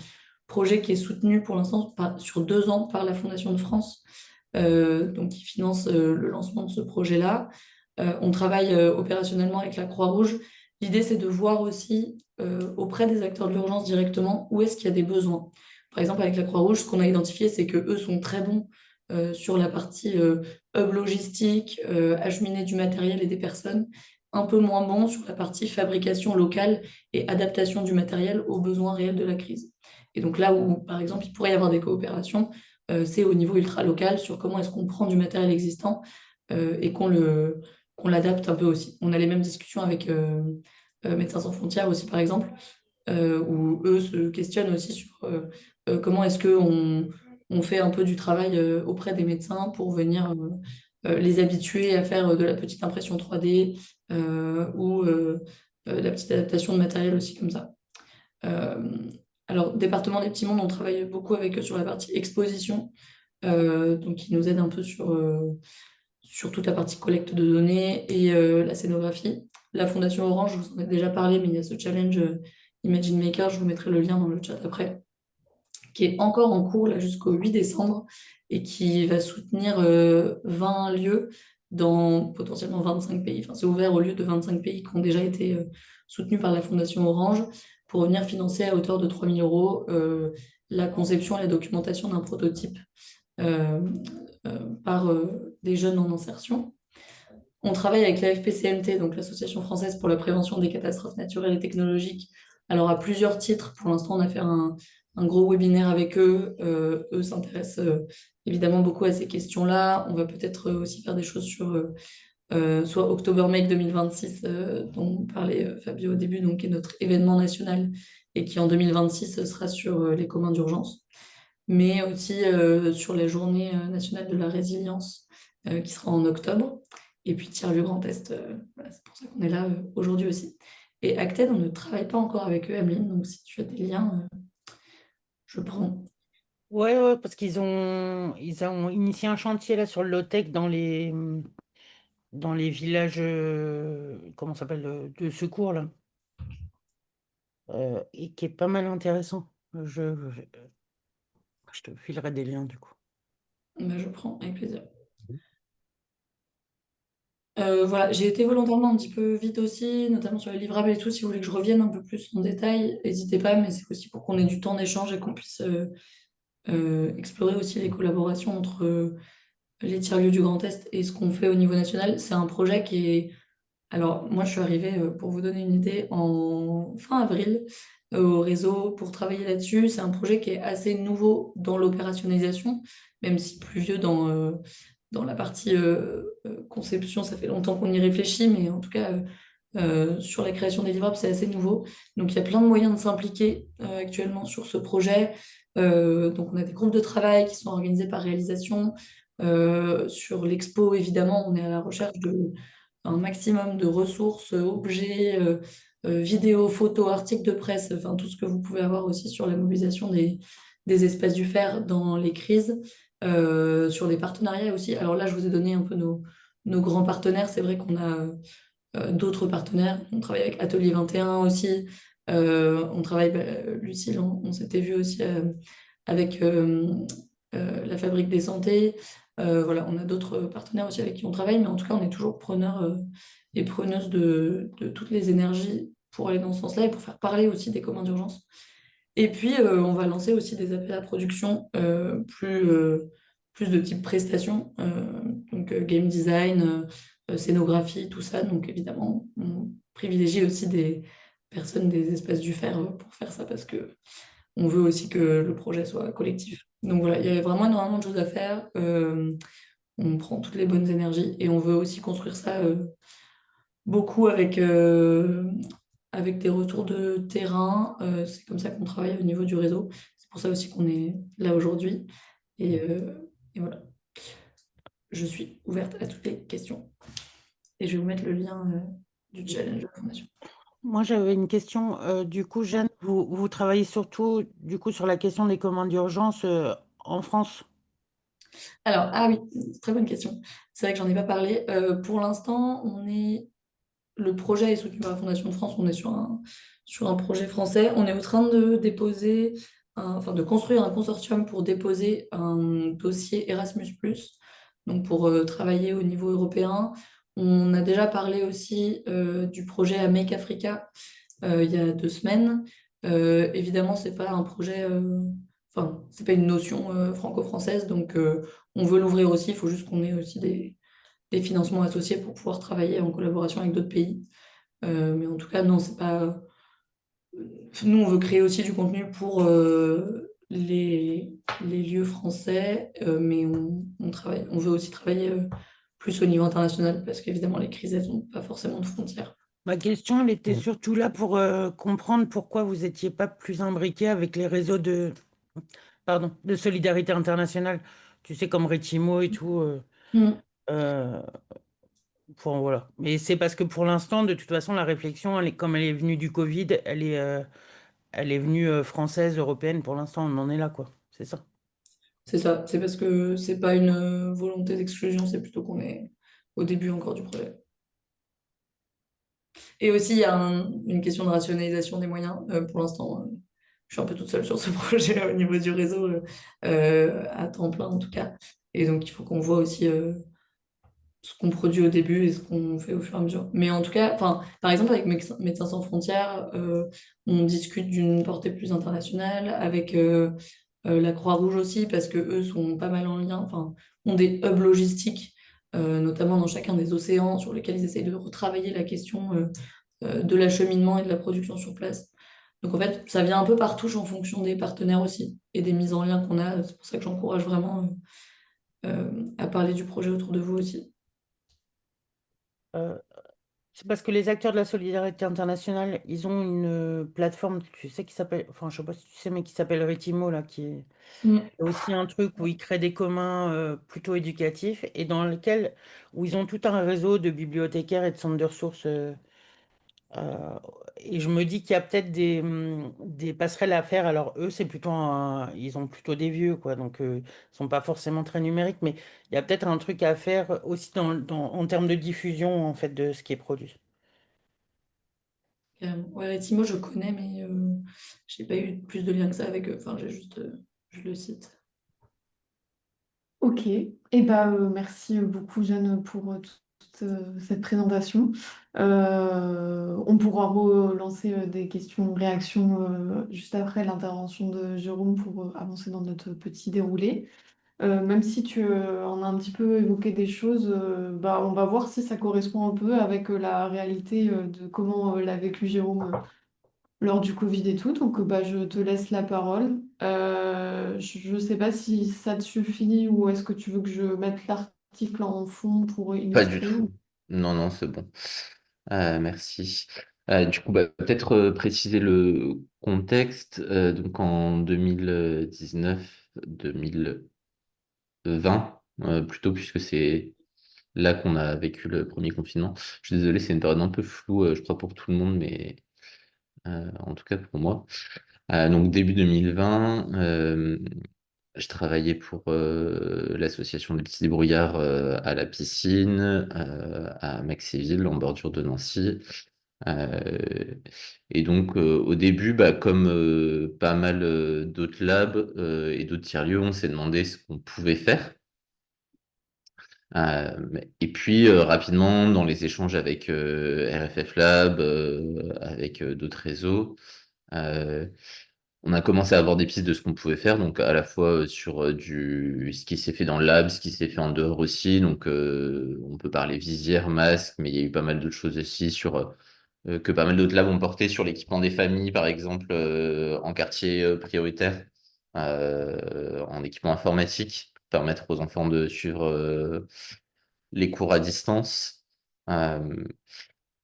projet qui est soutenu pour l'instant sur 2 ans par la Fondation de France, donc qui finance le lancement de ce projet-là. On travaille opérationnellement avec la Croix-Rouge. L'idée, c'est de voir aussi auprès des acteurs de l'urgence directement où est-ce qu'il y a des besoins. Par exemple, avec la Croix-Rouge, ce qu'on a identifié, c'est qu'eux sont très bons sur la partie hub logistique, acheminer du matériel et des personnes, un peu moins bons sur la partie fabrication locale et adaptation du matériel aux besoins réels de la crise. Et donc là où, par exemple, il pourrait y avoir des coopérations, c'est au niveau ultra-local sur comment est-ce qu'on prend du matériel existant et qu'on l'adapte un peu aussi. On a les mêmes discussions avec Médecins sans frontières aussi, par exemple, où eux se questionnent aussi sur comment est-ce qu'on fait un peu du travail auprès des médecins pour venir les habituer à faire de la petite impression 3D ou de la petite adaptation de matériel aussi comme ça. Alors, département des petits mondes, on travaille beaucoup avec eux sur la partie exposition, donc ils nous aident un peu sur toute la partie collecte de données et la scénographie. La Fondation Orange, je vous en ai déjà parlé, mais il y a ce challenge Imagine Maker, je vous mettrai le lien dans le chat après, qui est encore en cours là jusqu'au 8 décembre et qui va soutenir 20 lieux dans potentiellement 25 pays. Enfin, c'est ouvert aux lieux de 25 pays qui ont déjà été soutenus par la Fondation Orange pour venir financer à hauteur de 3 000 € la conception et la documentation d'un prototype par des jeunes en insertion. On travaille avec la FPCNT, donc l'Association française pour la prévention des catastrophes naturelles et technologiques. Alors, à plusieurs titres, pour l'instant, on a fait un gros webinaire avec eux. Eux s'intéressent évidemment beaucoup à ces questions-là. On va peut-être aussi faire des choses sur soit October Make 2026, dont parlait Fabio au début, donc, qui est notre événement national et qui en 2026 sera sur les communs d'urgence, mais aussi sur la journée nationale de la résilience qui sera en octobre. Et puis Tiers-Lieu Grand Est, voilà, c'est pour ça qu'on est là aujourd'hui aussi. Et Acted, on ne travaille pas encore avec eux, Ameline, donc si tu as des liens, je prends. Ouais, parce ils ont initié un chantier là sur le low-tech dans les villages, comment ça s'appelle, de secours là, et qui est pas mal intéressant. Je te filerai des liens du coup. Bah, je prends avec plaisir. Mhm. Voilà, j'ai été volontairement un petit peu vite aussi, notamment sur les livrables et tout. Si vous voulez que je revienne un peu plus en détail, n'hésitez pas, mais c'est aussi pour qu'on ait du temps d'échange et qu'on puisse explorer aussi les collaborations entre les tiers-lieux du Grand Est et ce qu'on fait au niveau national. C'est un projet qui est... Alors, moi, je suis arrivée, pour vous donner une idée, en fin avril au réseau pour travailler là-dessus. C'est un projet qui est assez nouveau dans l'opérationnalisation, même si plus vieux dans la partie conception. Ça fait longtemps qu'on y réfléchit, mais en tout cas, sur la création des livrables, c'est assez nouveau. Donc, il y a plein de moyens de s'impliquer actuellement sur ce projet. Donc, on a des groupes de travail qui sont organisés par réalisation. Sur l'expo, évidemment, on est à la recherche de un maximum de ressources, objets, vidéos, photos, articles de presse, enfin tout ce que vous pouvez avoir aussi sur la mobilisation des espaces du fer dans les crises, sur les partenariats aussi. Alors là, je vous ai donné un peu nos grands partenaires. C'est vrai qu'on a d'autres partenaires. On travaille avec Atelier 21 aussi. On travaille, Lucille, on s'était vu aussi avec la Fabrique des Santé. Voilà, on a d'autres partenaires aussi avec qui on travaille, mais en tout cas, on est toujours preneurs et preneuses de toutes les énergies pour aller dans ce sens-là et pour faire parler aussi des communs d'urgence. Et puis, on va lancer aussi des appels à production plus de type prestation, donc game design, scénographie, tout ça. Donc, évidemment, on privilégie aussi des personnes des espaces du fer pour faire ça parce que on veut aussi que le projet soit collectif. Donc voilà, il y a vraiment énormément de choses à faire. On prend toutes les bonnes énergies et on veut aussi construire ça beaucoup avec des retours de terrain. C'est comme ça qu'on travaille au niveau du réseau. C'est pour ça aussi qu'on est là aujourd'hui. Et voilà, je suis ouverte à toutes les questions. Et je vais vous mettre le lien du challenge de la fondation. Moi, j'avais une question. Du coup, Jeanne, vous travaillez surtout du coup sur la question des commandes d'urgence en France. Alors, ah oui, très bonne question. C'est vrai que j'en ai pas parlé. Pour l'instant, le projet est soutenu par la Fondation de France. On est sur un projet français. On est en train de déposer, enfin de construire un consortium pour déposer un dossier Erasmus+, donc pour travailler au niveau européen. On a déjà parlé aussi du projet à Make Africa il y a 2 semaines. Évidemment, c'est pas un projet, enfin, c'est pas une notion franco-française, donc on veut l'ouvrir aussi. Il faut juste qu'on ait aussi des financements associés pour pouvoir travailler en collaboration avec d'autres pays. Mais en tout cas, non, c'est pas. Nous, on veut créer aussi du contenu pour les lieux français, mais on veut aussi travailler plus au niveau international parce qu'évidemment, les crises, elles n'ont pas forcément de frontières. Ma question, elle était Mm. surtout là pour comprendre pourquoi vous n'étiez pas plus imbriqué avec les réseaux de solidarité internationale. Tu sais, comme Retimo et tout. Mm. Euh, voilà. Mais c'est parce que pour l'instant, de toute façon, la réflexion, comme elle est venue du Covid, elle est venue française, européenne. Pour l'instant, on en est là, quoi. C'est ça. C'est ça, c'est parce que c'est pas une volonté d'exclusion, c'est plutôt qu'on est au début encore du projet. Et aussi, il y a une question de rationalisation des moyens. Pour l'instant, je suis un peu toute seule sur ce projet au niveau du réseau, à temps plein en tout cas. Et donc, il faut qu'on voit aussi ce qu'on produit au début et ce qu'on fait au fur et à mesure. Mais en tout cas, enfin, par exemple, avec Médecins sans frontières, on discute d'une portée plus internationale, avec la Croix-Rouge aussi, parce que eux sont pas mal en lien, enfin, ont des hubs logistiques, notamment dans chacun des océans, sur lesquels ils essayent de retravailler la question de l'acheminement et de la production sur place. Donc en fait, ça vient un peu par touche en fonction des partenaires aussi et des mises en lien qu'on a. C'est pour ça que j'encourage vraiment à parler du projet autour de vous aussi. Euh, c'est parce que les acteurs de la solidarité internationale, ils ont une plateforme, tu sais, qui s'appelle, enfin, je sais pas si tu sais, mais qui s'appelle Retimo, là, qui est Mm. aussi un truc où ils créent des communs plutôt éducatifs et dans lequel, où ils ont tout un réseau de bibliothécaires et de centres de ressources Euh, et je me dis qu'il y a peut-être des passerelles à faire. Alors eux, c'est plutôt ils ont plutôt des vieux, quoi, donc ils sont pas forcément très numériques, mais il y a peut-être un truc à faire aussi en termes de diffusion en fait de ce qui est produit. Carrément. Ouais, Rétimo, je connais, mais j'ai pas eu plus de lien que ça avec eux. Enfin, j'ai juste, je le cite. Ok, et merci beaucoup Jeanne pour toute cette présentation. On pourra relancer des questions, réactions juste après l'intervention de Jérôme pour avancer dans notre petit déroulé. Même si tu en as un petit peu évoqué des choses, on va voir si ça correspond un peu avec la réalité de comment l'a vécu Jérôme lors du Covid et tout. Donc, je te laisse la parole. Je ne sais pas si ça te suffit ou est-ce que tu veux que je mette l'article en fond pour Pas du illustrer. tout. Non, non, c'est bon. Merci. Du coup, peut-être préciser le contexte. Donc en 2019-2020, plutôt, puisque c'est là qu'on a vécu le premier confinement. Je suis désolé, c'est une période un peu floue, je crois, pour tout le monde, mais en tout cas pour moi. Donc début 2020, je travaillais pour l'association des petits débrouillards à la piscine, à Maxéville, en bordure de Nancy. Euh, et donc au début, comme pas mal d'autres labs et d'autres tiers-lieux, on s'est demandé ce qu'on pouvait faire. Et puis rapidement, dans les échanges avec RFF Lab, avec d'autres réseaux, euh, on a commencé à avoir des pistes de ce qu'on pouvait faire, donc à la fois sur ce qui s'est fait dans le lab, ce qui s'est fait en dehors aussi. Donc on peut parler visière, masque, mais il y a eu pas mal d'autres choses aussi sur que pas mal d'autres labs ont porté sur l'équipement des familles, par exemple, en quartier prioritaire, en équipement informatique, pour permettre aux enfants de suivre les cours à distance. Euh,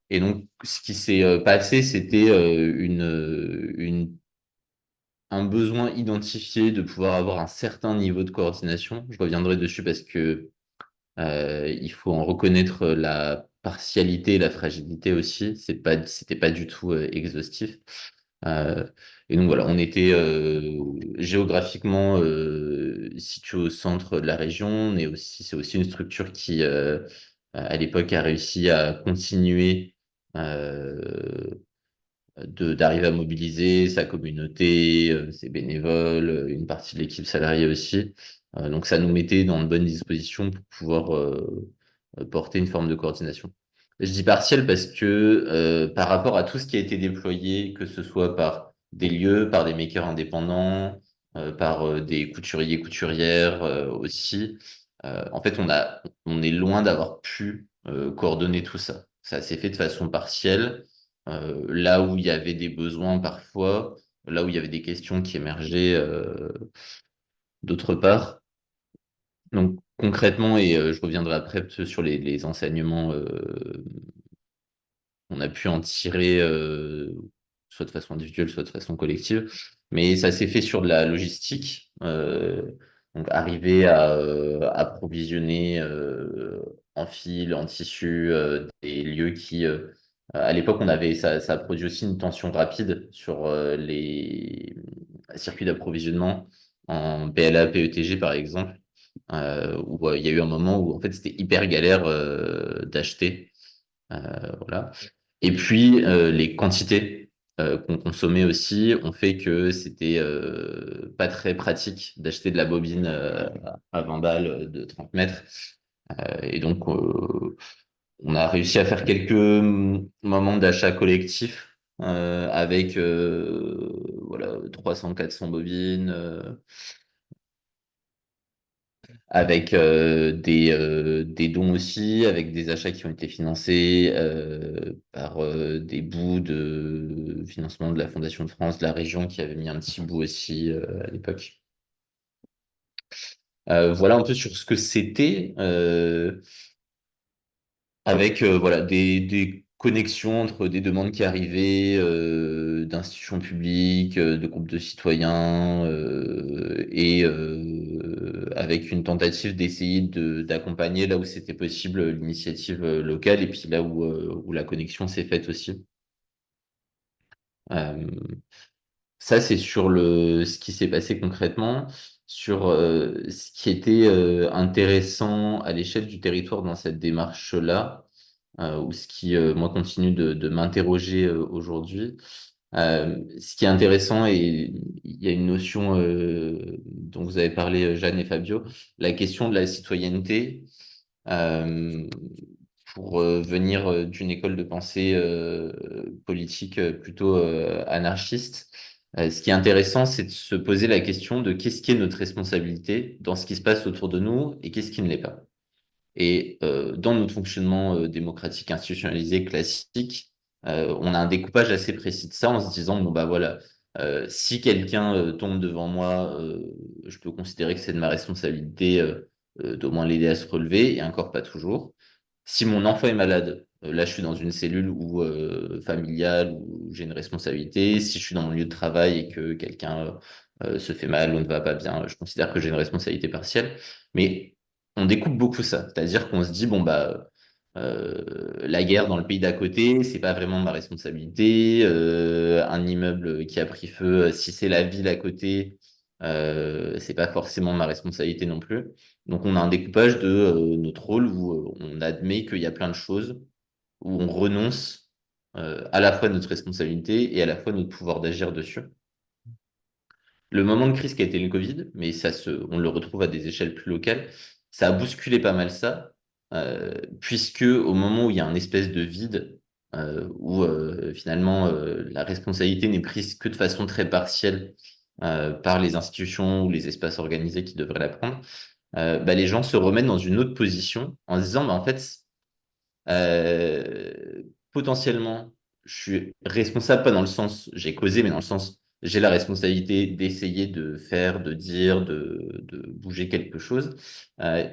et donc, ce qui s'est passé, c'était un besoin identifié de pouvoir avoir un certain niveau de coordination. Je reviendrai dessus parce que il faut en reconnaître la partialité et la fragilité aussi. C'était pas du tout exhaustif. Euh, et donc voilà, on était géographiquement situé au centre de la région, mais aussi c'est aussi une structure qui à l'époque a réussi à continuer d'arriver à mobiliser sa communauté, ses bénévoles, une partie de l'équipe salariée aussi. Donc ça nous mettait dans de bonnes dispositions pour pouvoir porter une forme de coordination. Je dis partiel parce que par rapport à tout ce qui a été déployé, que ce soit par des lieux, par des makers indépendants, par des couturiers, couturières aussi, en fait on est loin d'avoir pu coordonner tout ça. Ça s'est fait de façon partielle là où il y avait des besoins parfois, là où il y avait des questions qui émergeaient d'autre part. Donc concrètement, et je reviendrai après sur les enseignements on a pu en tirer soit de façon individuelle, soit de façon collective. Mais ça s'est fait sur de la logistique. Donc arriver à approvisionner en fil, en tissu, des lieux qui, à l'époque, ça a produit aussi une tension rapide sur les circuits d'approvisionnement en PLA, PETG par exemple, où il y a eu un moment où en fait c'était hyper galère d'acheter. Voilà. Et puis, les quantités qu'on consommait aussi ont fait que c'était pas très pratique d'acheter de la bobine à 20 balles de 30 mètres. Et donc, on a réussi à faire quelques moments d'achat collectif avec voilà, 300-400 bobines. Avec des dons aussi, avec des achats qui ont été financés par des bouts de financement de la Fondation de France, de la région qui avait mis un petit bout aussi à l'époque. Voilà un peu sur ce que c'était, avec voilà, des connexions entre des demandes qui arrivaient d'institutions publiques, de groupes de citoyens, et avec une tentative d'essayer d'accompagner là où c'était possible l'initiative locale et puis là où la connexion s'est faite aussi. Euh, Ça, c'est sur ce qui s'est passé concrètement, sur ce qui était intéressant à l'échelle du territoire dans cette démarche-là, ou ce qui, moi, continue de m'interroger aujourd'hui. Ce qui est intéressant, et il y a une notion dont vous avez parlé, Jeanne et Fabio, la question de la citoyenneté, euh, pour venir d'une école de pensée politique plutôt anarchiste. Ce qui est intéressant, c'est de se poser la question de qu'est-ce qui est notre responsabilité dans ce qui se passe autour de nous et qu'est-ce qui ne l'est pas. Et dans notre fonctionnement démocratique institutionnalisé classique, on a un découpage assez précis de ça en se disant, bon bah voilà, si quelqu'un tombe devant moi, je peux considérer que c'est de ma responsabilité d'au moins l'aider à se relever, et encore pas toujours. Si mon enfant est malade, là je suis dans une cellule ou familiale où j'ai une responsabilité. Si je suis dans mon lieu de travail et que quelqu'un se fait mal ou ne va pas bien, je considère que j'ai une responsabilité partielle. Mais on découpe beaucoup ça. C'est-à-dire qu'on se dit, bon, bah, la guerre dans le pays d'à côté, c'est pas vraiment ma responsabilité. Un immeuble qui a pris feu, si c'est la ville à côté, c'est pas forcément ma responsabilité non plus. Donc, on a un découpage de notre rôle où on admet qu'il y a plein de choses, où on renonce à la fois notre responsabilité et à la fois notre pouvoir d'agir dessus. Le moment de crise qui a été le Covid, mais on le retrouve à des échelles plus locales, ça a bousculé pas mal ça, puisque au moment où il y a un espèce de vide, où finalement la responsabilité n'est prise que de façon très partielle par les institutions ou les espaces organisés qui devraient la prendre, bah, les gens se remettent dans une autre position en se disant, bah, en fait, euh, potentiellement, je suis responsable, pas dans le sens j'ai causé, mais dans le sens j'ai la responsabilité d'essayer de faire, de dire, de bouger quelque chose.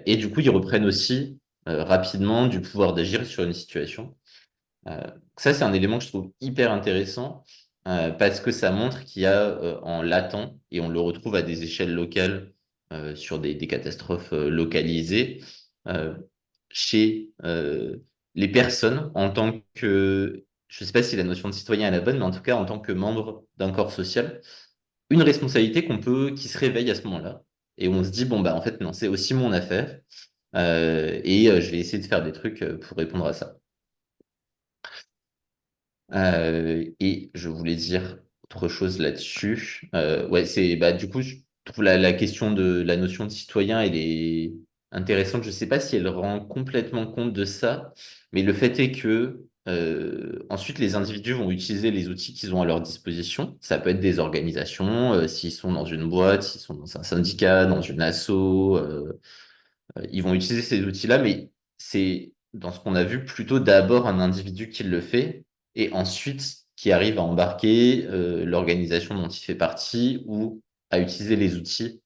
Et du coup, ils reprennent aussi rapidement du pouvoir d'agir sur une situation. Euh, Ça, c'est un élément que je trouve hyper intéressant parce que ça montre qu'il y a en latent, et on le retrouve à des échelles locales sur des catastrophes localisées, euh, chez les personnes en tant que, je ne sais pas si la notion de citoyen est la bonne, mais en tout cas en tant que membre d'un corps social, une responsabilité qui se réveille à ce moment-là. Et on se dit, bon, bah en fait, non, c'est aussi mon affaire et je vais essayer de faire des trucs pour répondre à ça. Et je voulais dire autre chose là-dessus. Ouais, c'est bah du coup, je trouve la question de la notion de citoyen, elle est intéressante. Je sais pas si elle rend complètement compte de ça, mais le fait est que ensuite les individus vont utiliser les outils qu'ils ont à leur disposition. Ça peut être des organisations, s'ils sont dans une boîte, s'ils sont dans un syndicat, dans une asso, ils vont utiliser ces outils-là, mais c'est dans ce qu'on a vu plutôt d'abord un individu qui le fait et ensuite qui arrive à embarquer l'organisation dont il fait partie ou à utiliser les outils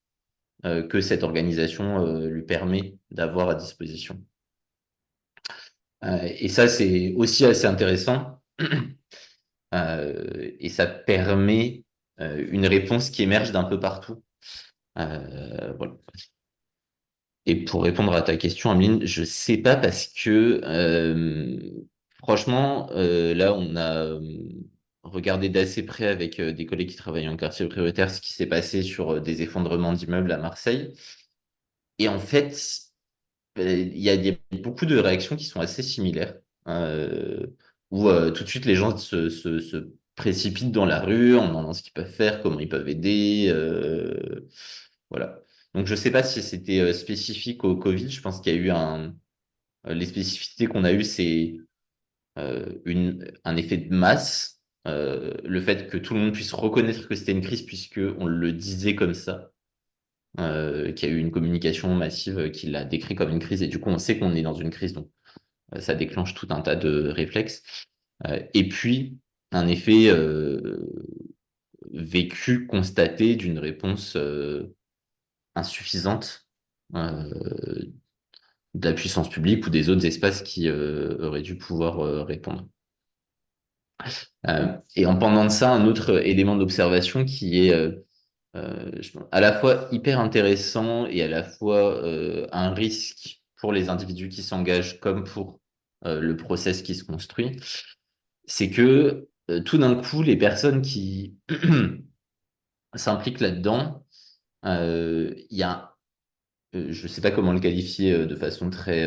que cette organisation lui permet d'avoir à disposition. Et ça, c'est aussi assez intéressant et ça permet une réponse qui émerge d'un peu partout. Voilà. Et pour répondre à ta question, Ameline, je sais pas parce que franchement, là, on a regardé d'assez près avec des collègues qui travaillent en quartier prioritaire ce qui s'est passé sur des effondrements d'immeubles à Marseille. Et en fait, il y a beaucoup de réactions qui sont assez similaires, euh, où tout de suite les gens se précipitent dans la rue en demandant ce qu'ils peuvent faire, comment ils peuvent aider. Voilà. Donc je ne sais pas si c'était spécifique au Covid. Je pense qu'il y a eu les spécificités qu'on a eues, c'est un effet de masse, le fait que tout le monde puisse reconnaître que c'était une crise puisque on le disait comme ça, qu'il y a eu une communication massive qui l'a décrit comme une crise et du coup on sait qu'on est dans une crise, donc ça déclenche tout un tas de réflexes. Et puis un effet vécu, constaté d'une réponse insuffisante de la puissance publique ou des autres espaces qui auraient dû pouvoir répondre. Et en pendant de ça, un autre élément d'observation qui est à la fois hyper intéressant et à la fois un risque pour les individus qui s'engagent comme pour le process qui se construit, c'est que tout d'un coup, les personnes qui s'impliquent là-dedans, il y a je ne sais pas comment le qualifier de façon très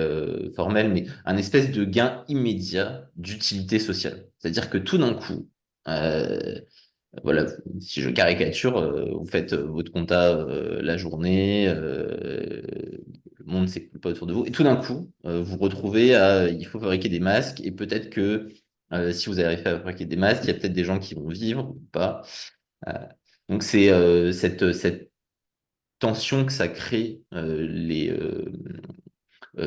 formelle, mais un espèce de gain immédiat d'utilité sociale. C'est-à-dire que tout d'un coup, euh, voilà, si je caricature, vous faites votre compta la journée, le monde ne s'écoule pas autour de vous, et tout d'un coup, vous vous retrouvez à, il faut fabriquer des masques, et peut-être que si vous avez réussi à fabriquer des masques, il y a peut-être des gens qui vont vivre ou pas. Euh, donc c'est cette tension que ça crée, les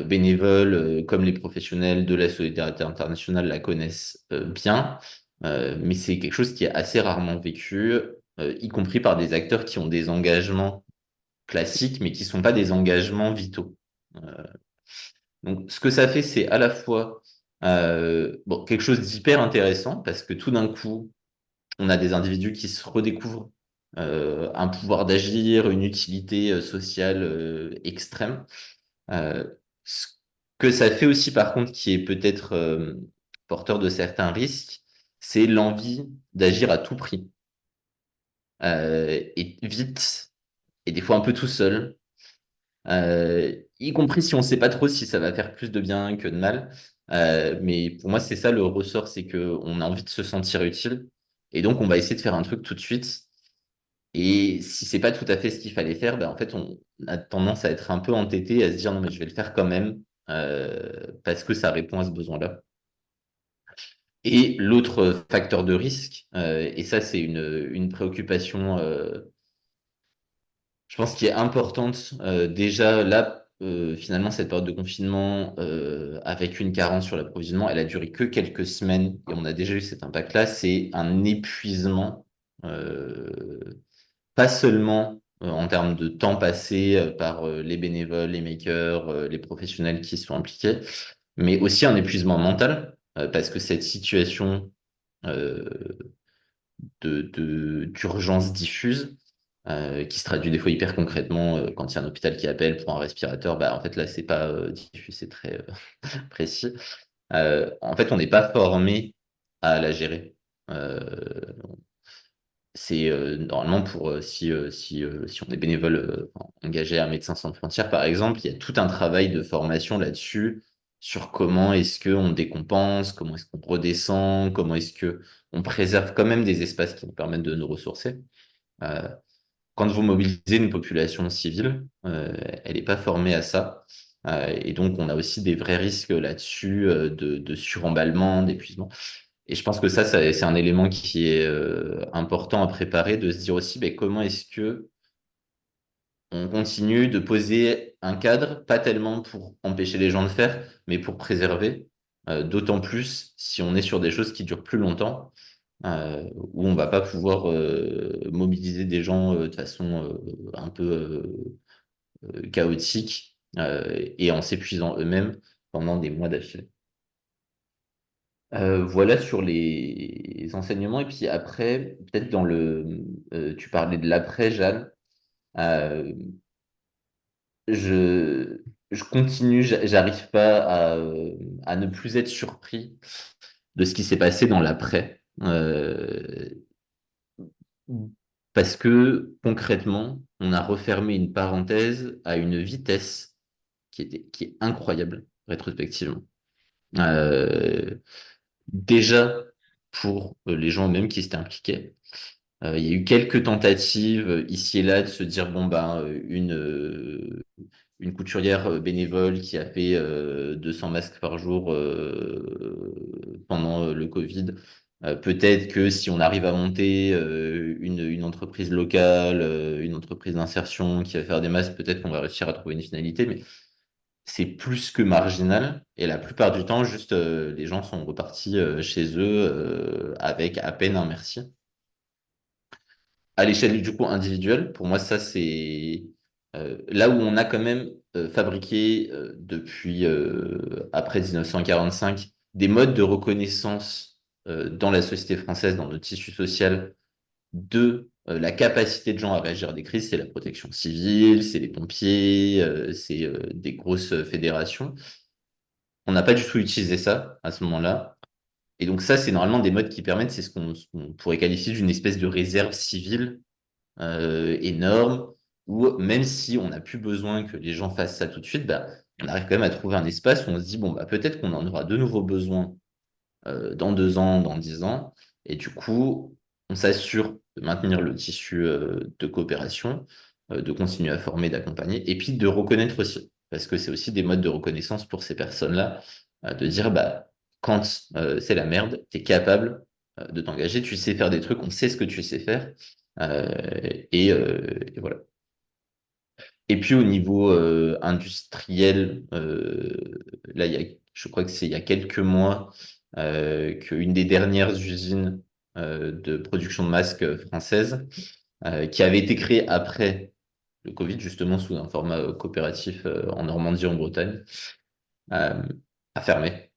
bénévoles comme les professionnels de la solidarité internationale la connaissent bien, mais c'est quelque chose qui est assez rarement vécu, y compris par des acteurs qui ont des engagements classiques, mais qui ne sont pas des engagements vitaux. Euh, donc, ce que ça fait, c'est à la fois bon, quelque chose d'hyper intéressant, parce que tout d'un coup, on a des individus qui se redécouvrent un pouvoir d'agir, une utilité sociale extrême. Euh, Ce que ça fait aussi, par contre, qui est peut-être porteur de certains risques, c'est l'envie d'agir à tout prix, et vite, et des fois un peu tout seul, y compris si on ne sait pas trop si ça va faire plus de bien que de mal. Mais pour moi, c'est ça le ressort, c'est qu'on a envie de se sentir utile, et donc on va essayer de faire un truc tout de suite. Et si c'est pas tout à fait ce qu'il fallait faire, ben en fait, on a tendance à être un peu entêté, à se dire non, mais je vais le faire quand même, parce que ça répond à ce besoin-là. Et l'autre facteur de risque, et ça, c'est une préoccupation, je pense, qui est importante. Déjà, là, finalement, cette période de confinement, avec une carence sur l'approvisionnement, elle a duré que quelques semaines, et on a déjà eu cet impact-là. C'est un épuisement. Pas seulement en termes de temps passé par les bénévoles, les makers, les professionnels qui sont impliqués, mais aussi un épuisement mental, parce que cette situation euh, d'urgence diffuse, qui se traduit des fois hyper concrètement quand il y a un hôpital qui appelle pour un respirateur, bah, en fait là, c'est pas diffus, c'est très précis. En fait, on n'est pas formé à la gérer. Euh, C'est normalement pour si on est bénévole engagé à Médecins Sans Frontières, par exemple, il y a tout un travail de formation là-dessus sur comment est-ce qu'on décompense, comment est-ce qu'on redescend, comment est-ce que on préserve quand même des espaces qui nous permettent de nous ressourcer. Euh, Quand vous mobilisez une population civile, elle n'est pas formée à ça. Et donc, on a aussi des vrais risques là-dessus de suremballement, d'épuisement. Et je pense que ça, c'est un élément qui est important à préparer, de se dire aussi ben, comment est-ce que on continue de poser un cadre, pas tellement pour empêcher les gens de faire, mais pour préserver, d'autant plus si on est sur des choses qui durent plus longtemps, où on va pas pouvoir mobiliser des gens de façon un peu chaotique et en s'épuisant eux-mêmes pendant des mois d'affilée. Voilà sur les enseignements. Et puis après, peut-être tu parlais de l'après, Jeanne. Euh, je continue, j'arrive pas à ne plus être surpris de ce qui s'est passé dans l'après. Parce que concrètement, on a refermé une parenthèse à une vitesse qui est incroyable, rétrospectivement. Euh, Déjà pour les gens eux-mêmes qui s'étaient impliqués. Il y a eu quelques tentatives ici et là de se dire, bon, ben, une couturière bénévole qui a fait 200 masques par jour pendant le Covid. Peut-être que si on arrive à monter une entreprise locale, une entreprise d'insertion qui va faire des masques, peut-être qu'on va réussir à trouver une finalité, mais c'est plus que marginal. Et la plupart du temps, juste les gens sont repartis chez eux avec à peine un merci. À l'échelle du coup individuelle, pour moi, ça c'est là où on a quand même fabriqué depuis après 1945 des modes de reconnaissance dans la société française, dans notre tissu social, de la capacité de gens à réagir à des crises. C'est la protection civile, c'est les pompiers, c'est des grosses fédérations. On n'a pas du tout utilisé ça à ce moment-là. Et donc ça, c'est normalement des modes qui permettent, c'est ce qu'on pourrait qualifier d'une espèce de réserve civile énorme, où même si on n'a plus besoin que les gens fassent ça tout de suite, bah, on arrive quand même à trouver un espace où on se dit, bon, bah, peut-être qu'on en aura de nouveau besoin dans 2 ans, dans 10 ans. Et du coup, on s'assure de maintenir le tissu de coopération, de continuer à former, d'accompagner, et puis de reconnaître aussi, parce que c'est aussi des modes de reconnaissance pour ces personnes-là, de dire, bah, quand c'est la merde, tu es capable de t'engager, tu sais faire des trucs, on sait ce que tu sais faire, euh, et voilà. Et puis au niveau industriel, là, je crois que c'est il y a quelques mois qu'une des dernières usines de production de masques françaises, qui avait été créée après le Covid, justement sous un format coopératif en Normandie, en Bretagne, euh, a fermé.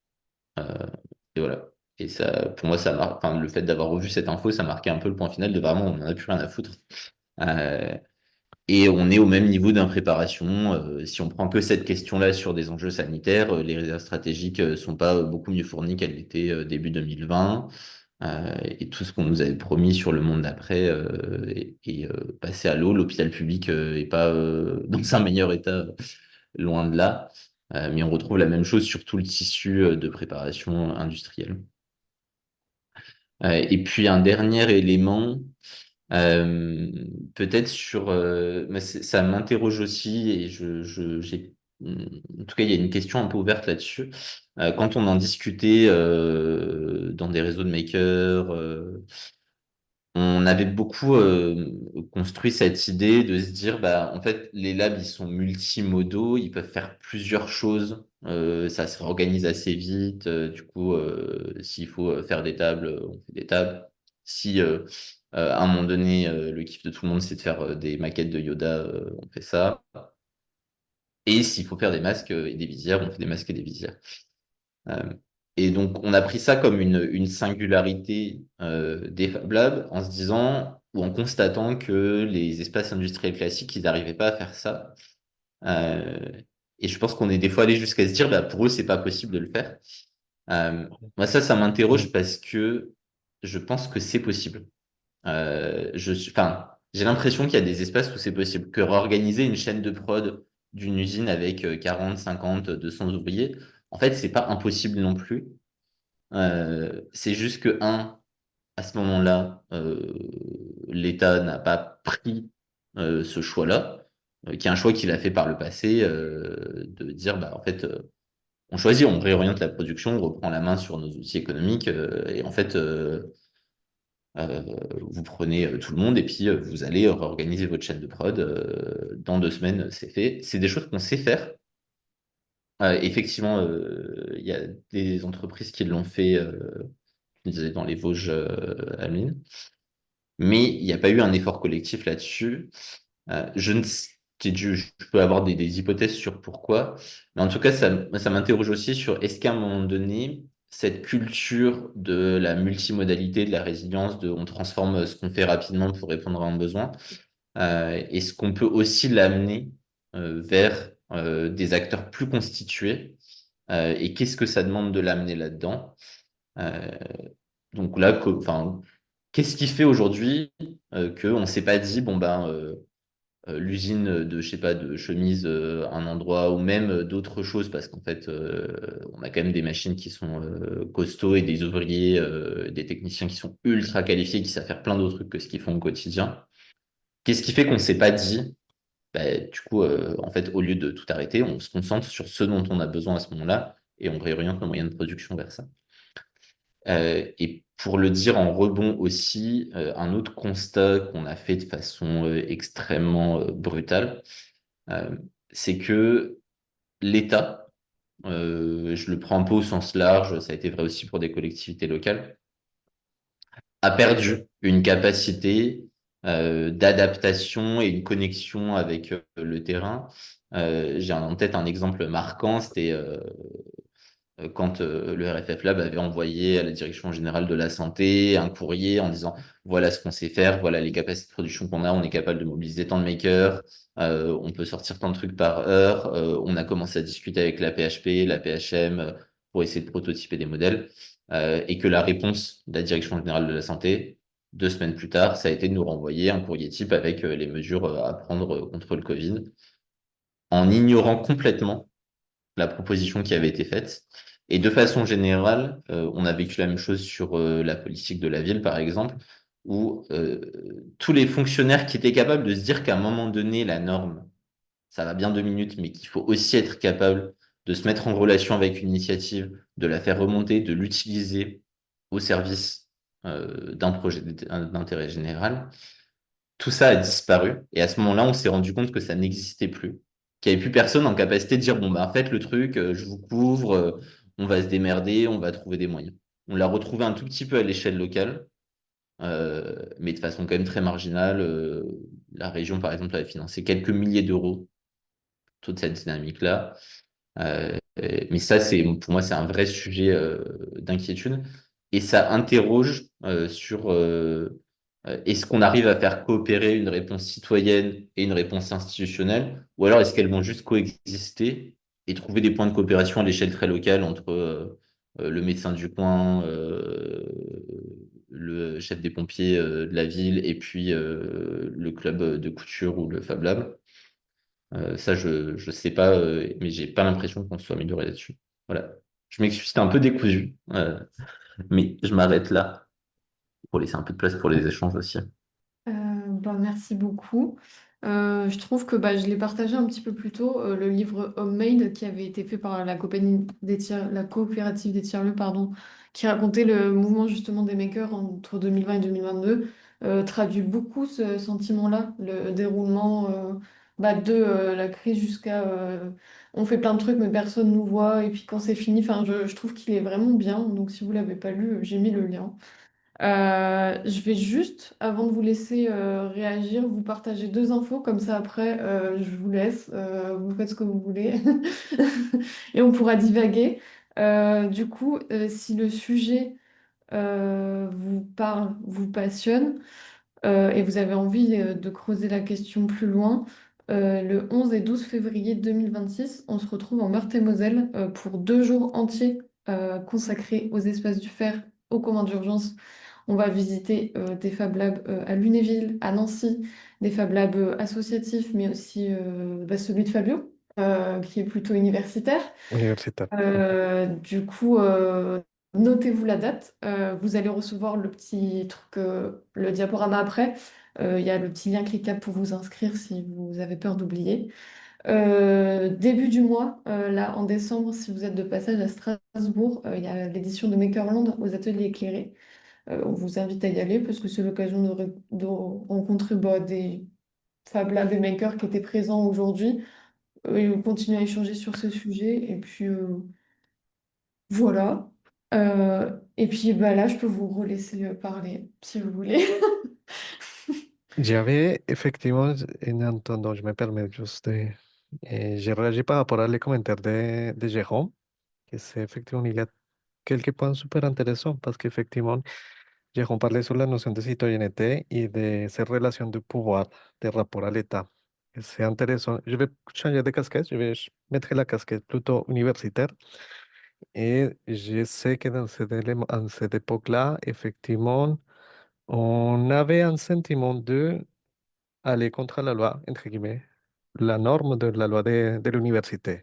Euh, et voilà. Et ça, pour moi, enfin, le fait d'avoir revu cette info, ça marquait un peu le point final de vraiment, on n'en a plus rien à foutre. Euh, et on est au même niveau d'impréparation. Si on prend que cette question-là sur des enjeux sanitaires, les réserves stratégiques sont pas beaucoup mieux fournies qu'elles l'étaient début 2020. Et tout ce qu'on nous avait promis sur le monde d'après est passé à l'eau. L'hôpital public est pas dans un meilleur état, loin de là. Mais on retrouve la même chose sur tout le tissu de préparation industrielle. Et puis un dernier élément, euh, peut-être sur, mais ça m'interroge aussi et en tout cas, il y a une question un peu ouverte là-dessus. Quand on en discutait dans des réseaux de makers, on avait beaucoup construit cette idée de se dire, bah, en fait, les labs, ils sont multimodaux, ils peuvent faire plusieurs choses, ça se réorganise assez vite. Du coup, s'il faut faire des tables, on fait des tables. Si à un moment donné, le kiff de tout le monde, c'est de faire des maquettes de Yoda, on fait ça. Et s'il faut faire des masques et des visières, on fait des masques et des visières. Euh, et donc, on a pris ça comme une singularité des Fab Labs en se disant ou en constatant que les espaces industriels classiques, ils n'arrivaient pas à faire ça. Euh, et je pense qu'on est des fois allé jusqu'à se dire, bah, pour eux, c'est pas possible de le faire. Moi, ça Mm. m'interroge parce que je pense que c'est possible. Enfin, j'ai l'impression qu'il y a des espaces où c'est possible, que réorganiser une chaîne de prod d'une usine avec 40, 50, 200 ouvriers, en fait, c'est pas impossible non plus. C'est juste que, à ce moment-là, l'État n'a pas pris ce choix-là, qui est un choix qu'il a fait par le passé, de dire, bah, en fait, on choisit, on réoriente la production, on reprend la main sur nos outils économiques, et en fait, euh, vous prenez tout le monde et puis vous allez réorganiser votre chaîne de prod. Dans 2 semaines, c'est fait. C'est des choses qu'on sait faire. Effectivement, il y a des entreprises qui l'ont fait, je disais, dans les Vosges, à Mine. Mais il n'y a pas eu un effort collectif là-dessus. Je ne sais- je peux avoir des hypothèses sur pourquoi, mais en tout cas, ça m'interroge aussi sur est-ce qu'à un moment donné, cette culture de la multimodalité, de la résilience, de on transforme ce qu'on fait rapidement pour répondre à un besoin, est-ce qu'on peut aussi l'amener vers des acteurs plus constitués, et qu'est-ce que ça demande de l'amener là-dedans? Euh, donc là, enfin, qu'est-ce qui fait aujourd'hui qu'on ne s'est pas dit, bon ben, l'usine de, je sais pas, de chemise, un endroit ou même d'autres choses, parce qu'en fait, on a quand même des machines qui sont costauds et des ouvriers, des techniciens qui sont ultra qualifiés, qui savent faire plein d'autres trucs que ce qu'ils font au quotidien. Qu'est-ce qui fait qu'on s'est pas dit, bah, du coup, en fait, au lieu de tout arrêter, on se concentre sur ce dont on a besoin à ce moment-là et on réoriente nos moyens de production vers ça. Et pour le dire en rebond aussi, un autre constat qu'on a fait de façon extrêmement brutale, euh, c'est que l'État, je le prends un peu au sens large, ça a été vrai aussi pour des collectivités locales, a perdu une capacité d'adaptation et une connexion avec le terrain. J'ai en tête un exemple marquant, c'était quand le RFF Lab avait envoyé à la Direction générale de la santé un courrier en disant voilà ce qu'on sait faire, voilà les capacités de production qu'on a, on est capable de mobiliser tant de makers, on peut sortir tant de trucs par heure, on a commencé à discuter avec la PHP, la PHM pour essayer de prototyper des modèles. et que la réponse de la Direction générale de la santé, 2 semaines plus tard, ça a été de nous renvoyer un courrier type avec les mesures à prendre contre le Covid, en ignorant complètement la proposition qui avait été faite. Et de façon générale, on a vécu la même chose sur la politique de la ville, par exemple, où tous les fonctionnaires qui étaient capables de se dire qu'à un moment donné, la norme, ça va bien 2 minutes, mais qu'il faut aussi être capable de se mettre en relation avec une initiative, de la faire remonter, de l'utiliser au service d'un projet d'intérêt général. Tout ça a disparu. Et à ce moment-là, on s'est rendu compte que ça n'existait plus. Qu'il n'y avait plus personne en capacité de dire, bon, bah, faites le truc, je vous couvre, on va se démerder, on va trouver des moyens. On l'a retrouvé un tout petit peu à l'échelle locale, mais de façon quand même très marginale. La région, par exemple, avait financé quelques milliers d'euros, toute cette dynamique-là. Mais ça, pour moi, c'est un vrai sujet d'inquiétude. Et ça interroge sur est-ce qu'on arrive à faire coopérer une réponse citoyenne et une réponse institutionnelle, ou alors est-ce qu'elles vont juste coexister et trouver des points de coopération à l'échelle très locale entre le médecin du coin, le chef des pompiers de la ville et puis le club de couture ou le Fab Lab. Ça, je sais pas, mais j'ai pas l'impression qu'on se soit amélioré là-dessus. Voilà. Je m'excuse, c'était un peu décousu, mais je m'arrête là pour laisser un peu de place pour les échanges aussi. Merci beaucoup. Je trouve que je l'ai partagé un petit peu plus tôt, le livre Homemade qui avait été fait par la coopérative des tiers-lieux, pardon, qui racontait le mouvement justement des makers entre 2020 et 2022, traduit beaucoup ce sentiment-là, le déroulement de la crise jusqu'à on fait plein de trucs mais personne nous voit et puis quand c'est fini, enfin, je trouve qu'il est vraiment bien. Donc si vous l'avez pas lu, j'ai mis le lien. Je vais juste, avant de vous laisser réagir, vous partager deux infos, comme ça après, je vous laisse, vous faites ce que vous voulez, et on pourra divaguer. Du coup, si le sujet vous parle, vous passionne, et vous avez envie de creuser la question plus loin, le 11 et 12 février 2026, on se retrouve en Meurthe-et-Moselle pour 2 jours entiers consacrés aux espaces du fer, aux commandes d'urgence. On va visiter des Fab Labs à Lunéville, à Nancy, des Fab Labs associatifs, mais aussi celui de Fabio, qui est plutôt universitaire. Universitario. Du coup, notez-vous la date. Vous allez recevoir le petit truc, le diaporama après. Il y a le petit lien cliquable pour vous inscrire si vous avez peur d'oublier. Début du mois, là en décembre, si vous êtes de passage à Strasbourg, il y a l'édition de Makerland aux ateliers éclairés. On vous invite à y aller parce que c'est l'occasion de rencontrer des Fab Lab et makers qui étaient présents aujourd'hui et on continue à échanger sur ce sujet. Et puis voilà. Et puis là, je peux vous relaisser parler si vous voulez. J'avais effectivement, en entendant, je me permets juste de... j'ai réagi par rapport à les commentaires de Jérôme, que c'est effectivement, il y a quelques points super intéressants parce qu'effectivement, Jérôme parlait sur la notion de citoyenneté et de ces relations de pouvoir, de rapport à l'État. Et c'est intéressant. Je vais changer de casquette, je vais mettre la casquette plutôt universitaire. Et je sais que en cette époque-là, effectivement, on avait un sentiment de aller contre la loi, entre guillemets, la norme de la loi de l'université.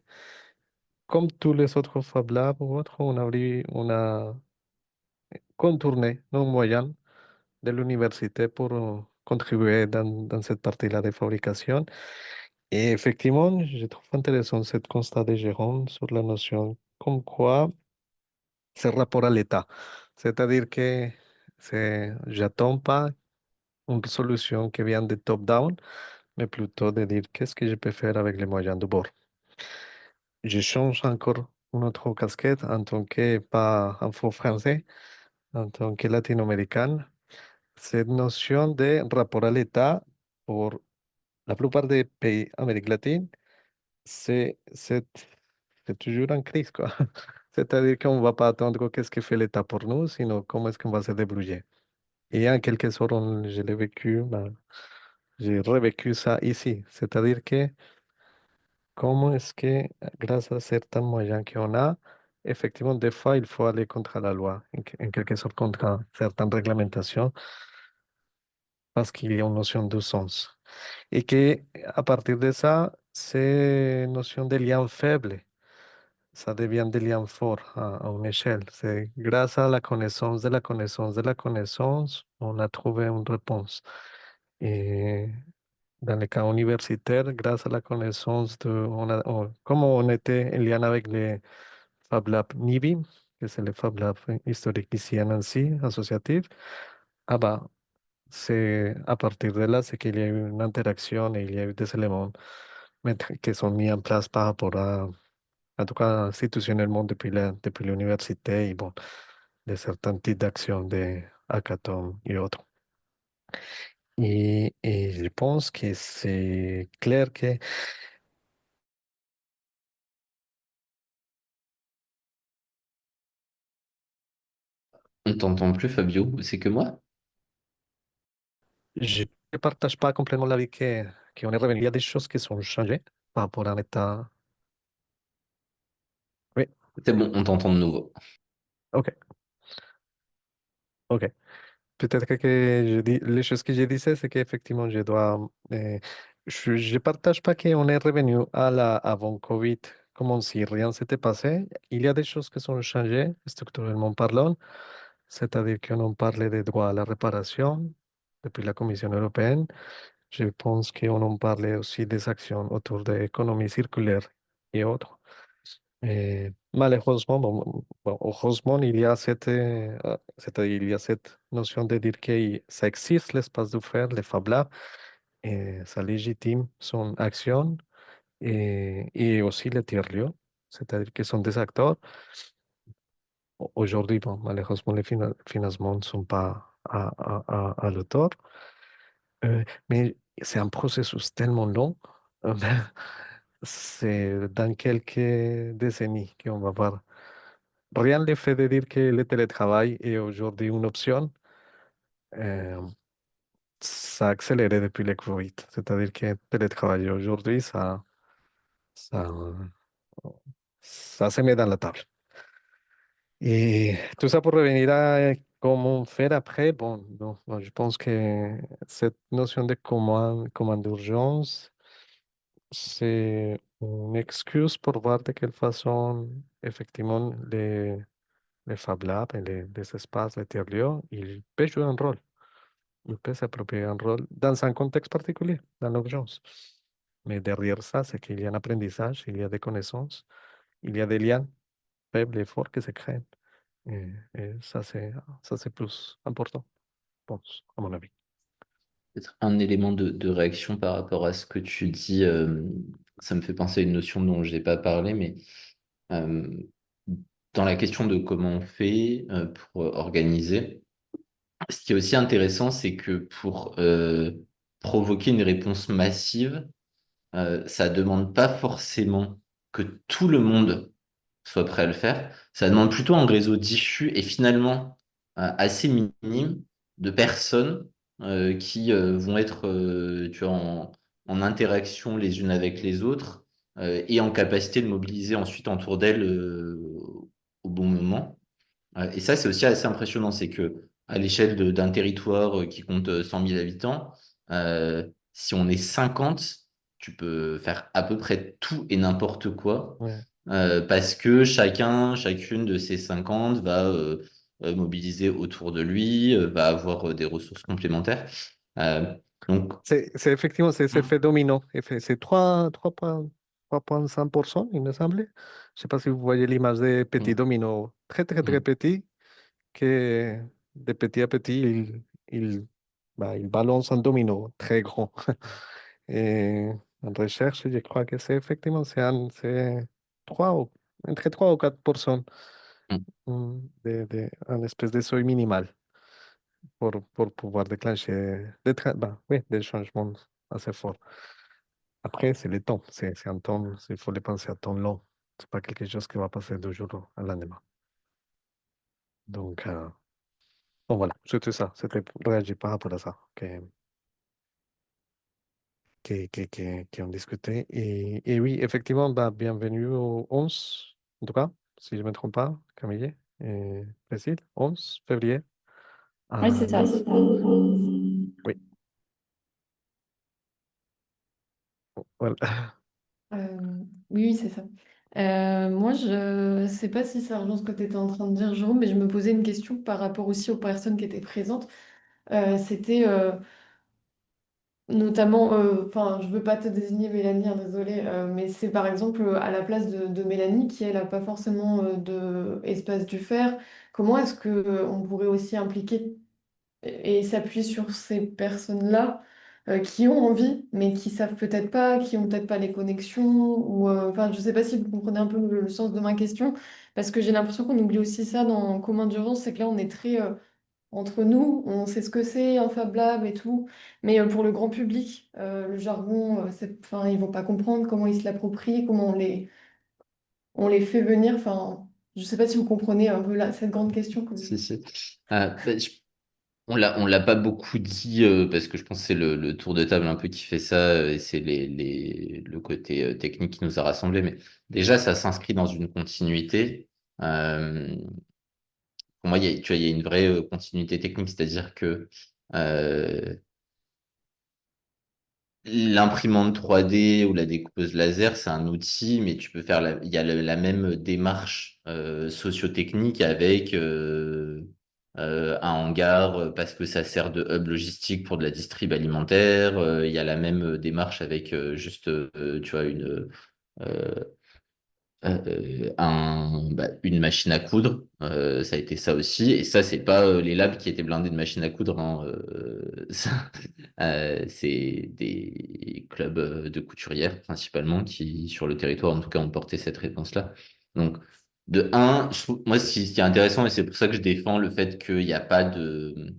Comme tous les autres Fab Labs ou autres, on a contourné nos moyens de l'université pour contribuer dans cette partie-là de fabrication. Et effectivement, je trouve intéressant ce constat de Jérôme sur la notion comme quoi c'est rapport à l'État. C'est-à-dire que j'attends pas une solution qui vient de top-down, mais plutôt de dire qu'est-ce que je peux faire avec les moyens de bord. Je change encore une autre casquette en tant que, pas en faux français, en tant que latino-américain. Cette notion de rapport à l'État, pour la plupart des pays d'Amérique latine, c'est toujours en crise, quoi. C'est-à-dire qu'on ne va pas attendre qu'est-ce que fait l'État pour nous, sinon comment est-ce qu'on va se débrouiller. Et en quelque sorte, je l'ai vécu, ben, j'ai revécu ça ici. C'est-à-dire que comment est-ce que, grâce à certains moyens qu'on a, effectivement, des fois, il faut aller contre la loi, en quelque sorte contre certaines réglementations, parce qu'il y a une notion de sens. Et que à partir de ça, ces notions de lien faible, ça devient des liens forts à une échelle. C'est grâce à la connaissance de la connaissance de la connaissance, on a trouvé une réponse. Et dans le cas universitaire, grâce à la connaissance comme on était en lien avec les Fab Lab NIBI, que c'est le Fab Lab historique ici à Nancy, associatif, ah bah, c'est à partir de là, c'est qu'il y a eu une interaction et il y a eu des éléments qui sont mis en place par rapport en tout cas institutionnellement depuis l'université et bon, de certains types d'actions, des hackathons et autres. Et je pense que c'est clair que On t'entend plus, Fabio, c'est que moi? je ne partage pas complètement l'avis qu'on est revenu. Il y a des choses qui sont changées par rapport à un état. Oui, C'est bon, on t'entend de nouveau. ok, ok. Peut-être que les choses que je disais, c'est qu'effectivement, je partage pas qu'on est revenu à la avant Covid comme si rien s'était passé. Il y a des choses qui sont changées, structurellement parlant, c'est-à-dire qu'on en parlait des droits à la réparation depuis la Commission européenne. Je pense qu'on en parlait aussi des actions autour de l'économie circulaire et autres. Et malheureusement, heureusement, c'est-à-dire, il y a cette notion de dire que ça existe l'espace de faire, les Fab Labs, et ça légitime son action et aussi les tiers-lieux, c'est-à-dire qu'ils sont des acteurs. Aujourd'hui, bon, malheureusement, les financements ne sont pas à l'auteur, mais c'est un processus tellement long. C'est dans quelques décennies qu'on va voir. Rien ne fait de dire que le télétravail est aujourd'hui une option. Euh, Ça a accéléré depuis le Covid. C'est-à-dire que télétravailler aujourd'hui, ça, ça se met dans la table. Et tout ça pour revenir à comment faire après. Bon, je pense que cette notion de commande d'urgence, c'est une excuse pour voir de quelle façon, effectivement, les Fab Labs et les espaces, les tiers-lieux, ils peuvent jouer un rôle. Ils peuvent s'approprier un rôle dans un contexte particulier, dans l'urgence. Mais derrière ça, c'est qu'il y a un apprentissage, il y a des connaissances, il y a des liens faibles et forts qui se créent. Et ça, c'est plus important, je pense, à mon avis. Peut-être un élément de réaction par rapport à ce que tu dis, ça me fait penser à une notion dont je n'ai pas parlé, mais euh, dans la question de comment on fait pour organiser, ce qui est aussi intéressant, c'est que pour provoquer une réponse massive, ça demande pas forcément que tout le monde soit prêt à le faire. Ça demande plutôt un réseau diffus et finalement assez minime de personnes qui vont être tu vois, en interaction les unes avec les autres et en capacité de mobiliser ensuite autour d'elles au bon moment. Et ça, c'est aussi assez impressionnant, c'est que à l'échelle d'un territoire qui compte 100 000 habitants, si on est 50, tu peux faire à peu près tout et n'importe quoi, Ouais. parce que chacune de ces 50 va mobiliser autour de lui, va avoir des ressources complémentaires. Euh, donc, C'est effectivement, c'est cet effet domino. C'est 3,5%, il me semblait. Je ne sais pas si vous voyez l'image des petits mm, dominos, très, très, très mm, petits, que de petit à petit, il balance un domino très grand. Et en recherche, je crois que c'est effectivement, c'est 3 ou, entre 3 ou 4% mm. un espèce de seuil minimal pour pouvoir déclencher oui, des changements assez forts. Après, c'est le temps. C'est un temps, il faut le penser à temps long. C'est pas quelque chose qui va passer de jour au lendemain. Donc, bon, voilà, c'était ça. C'était pour réagir par rapport à ça qui ont discuté. Et oui, effectivement, bah, bienvenue au 11, en tout cas. si je ne me trompe pas, Camille et Brésil, 11 février. Oui, c'est ça. Oui, voilà. Oui, oui, c'est ça. Moi, je sais pas si ça rejoint ce que tu étais en train de dire, Jérôme, mais je me posais une question par rapport aussi aux personnes qui étaient présentes. C'était notamment, enfin, je veux pas te désigner Mélanie, hein, désolée, mais c'est par exemple à la place de Mélanie qui, elle, n'a pas forcément de espace du faire. Comment est-ce que on pourrait aussi impliquer et s'appuyer sur ces personnes-là qui ont envie, mais qui savent peut-être pas, qui ont peut-être pas les connexions, ou enfin, je sais pas si vous comprenez un peu le sens de ma question, parce que j'ai l'impression qu'on oublie aussi ça dans Commun d'urgence, c'est que là, on est très entre nous, on sait ce que c'est, un Fab Lab et tout, mais pour le grand public, le jargon, enfin, ils vont pas comprendre comment ils se l'approprient, comment on les fait venir, enfin, je sais pas si vous comprenez un peu cette grande question que Si, si. On l'a pas beaucoup dit parce que je pense que c'est le tour de table un peu qui fait ça et c'est le côté technique qui nous a rassemblés. Mais déjà, ça s'inscrit dans une continuité. Euh, pour moi, tu vois, il y a une vraie continuité technique, c'est-à-dire que euh, l'imprimante 3D ou la découpeuse laser, c'est un outil, mais tu peux faire il y a la même démarche socio-technique avec un hangar parce que ça sert de hub logistique pour de la distrib alimentaire. Il y a la même démarche avec juste, tu vois, euh, une machine à coudre. Ça a été ça aussi. Et ça, c'est pas les labs qui étaient blindés de machines à coudre, hein, c'est des clubs de couturières principalement qui, sur le territoire en tout cas, ont porté cette réponse-là. Donc, de un, moi, ce qui est intéressant, et c'est pour ça que je défends le fait qu'il n'y a pas euh,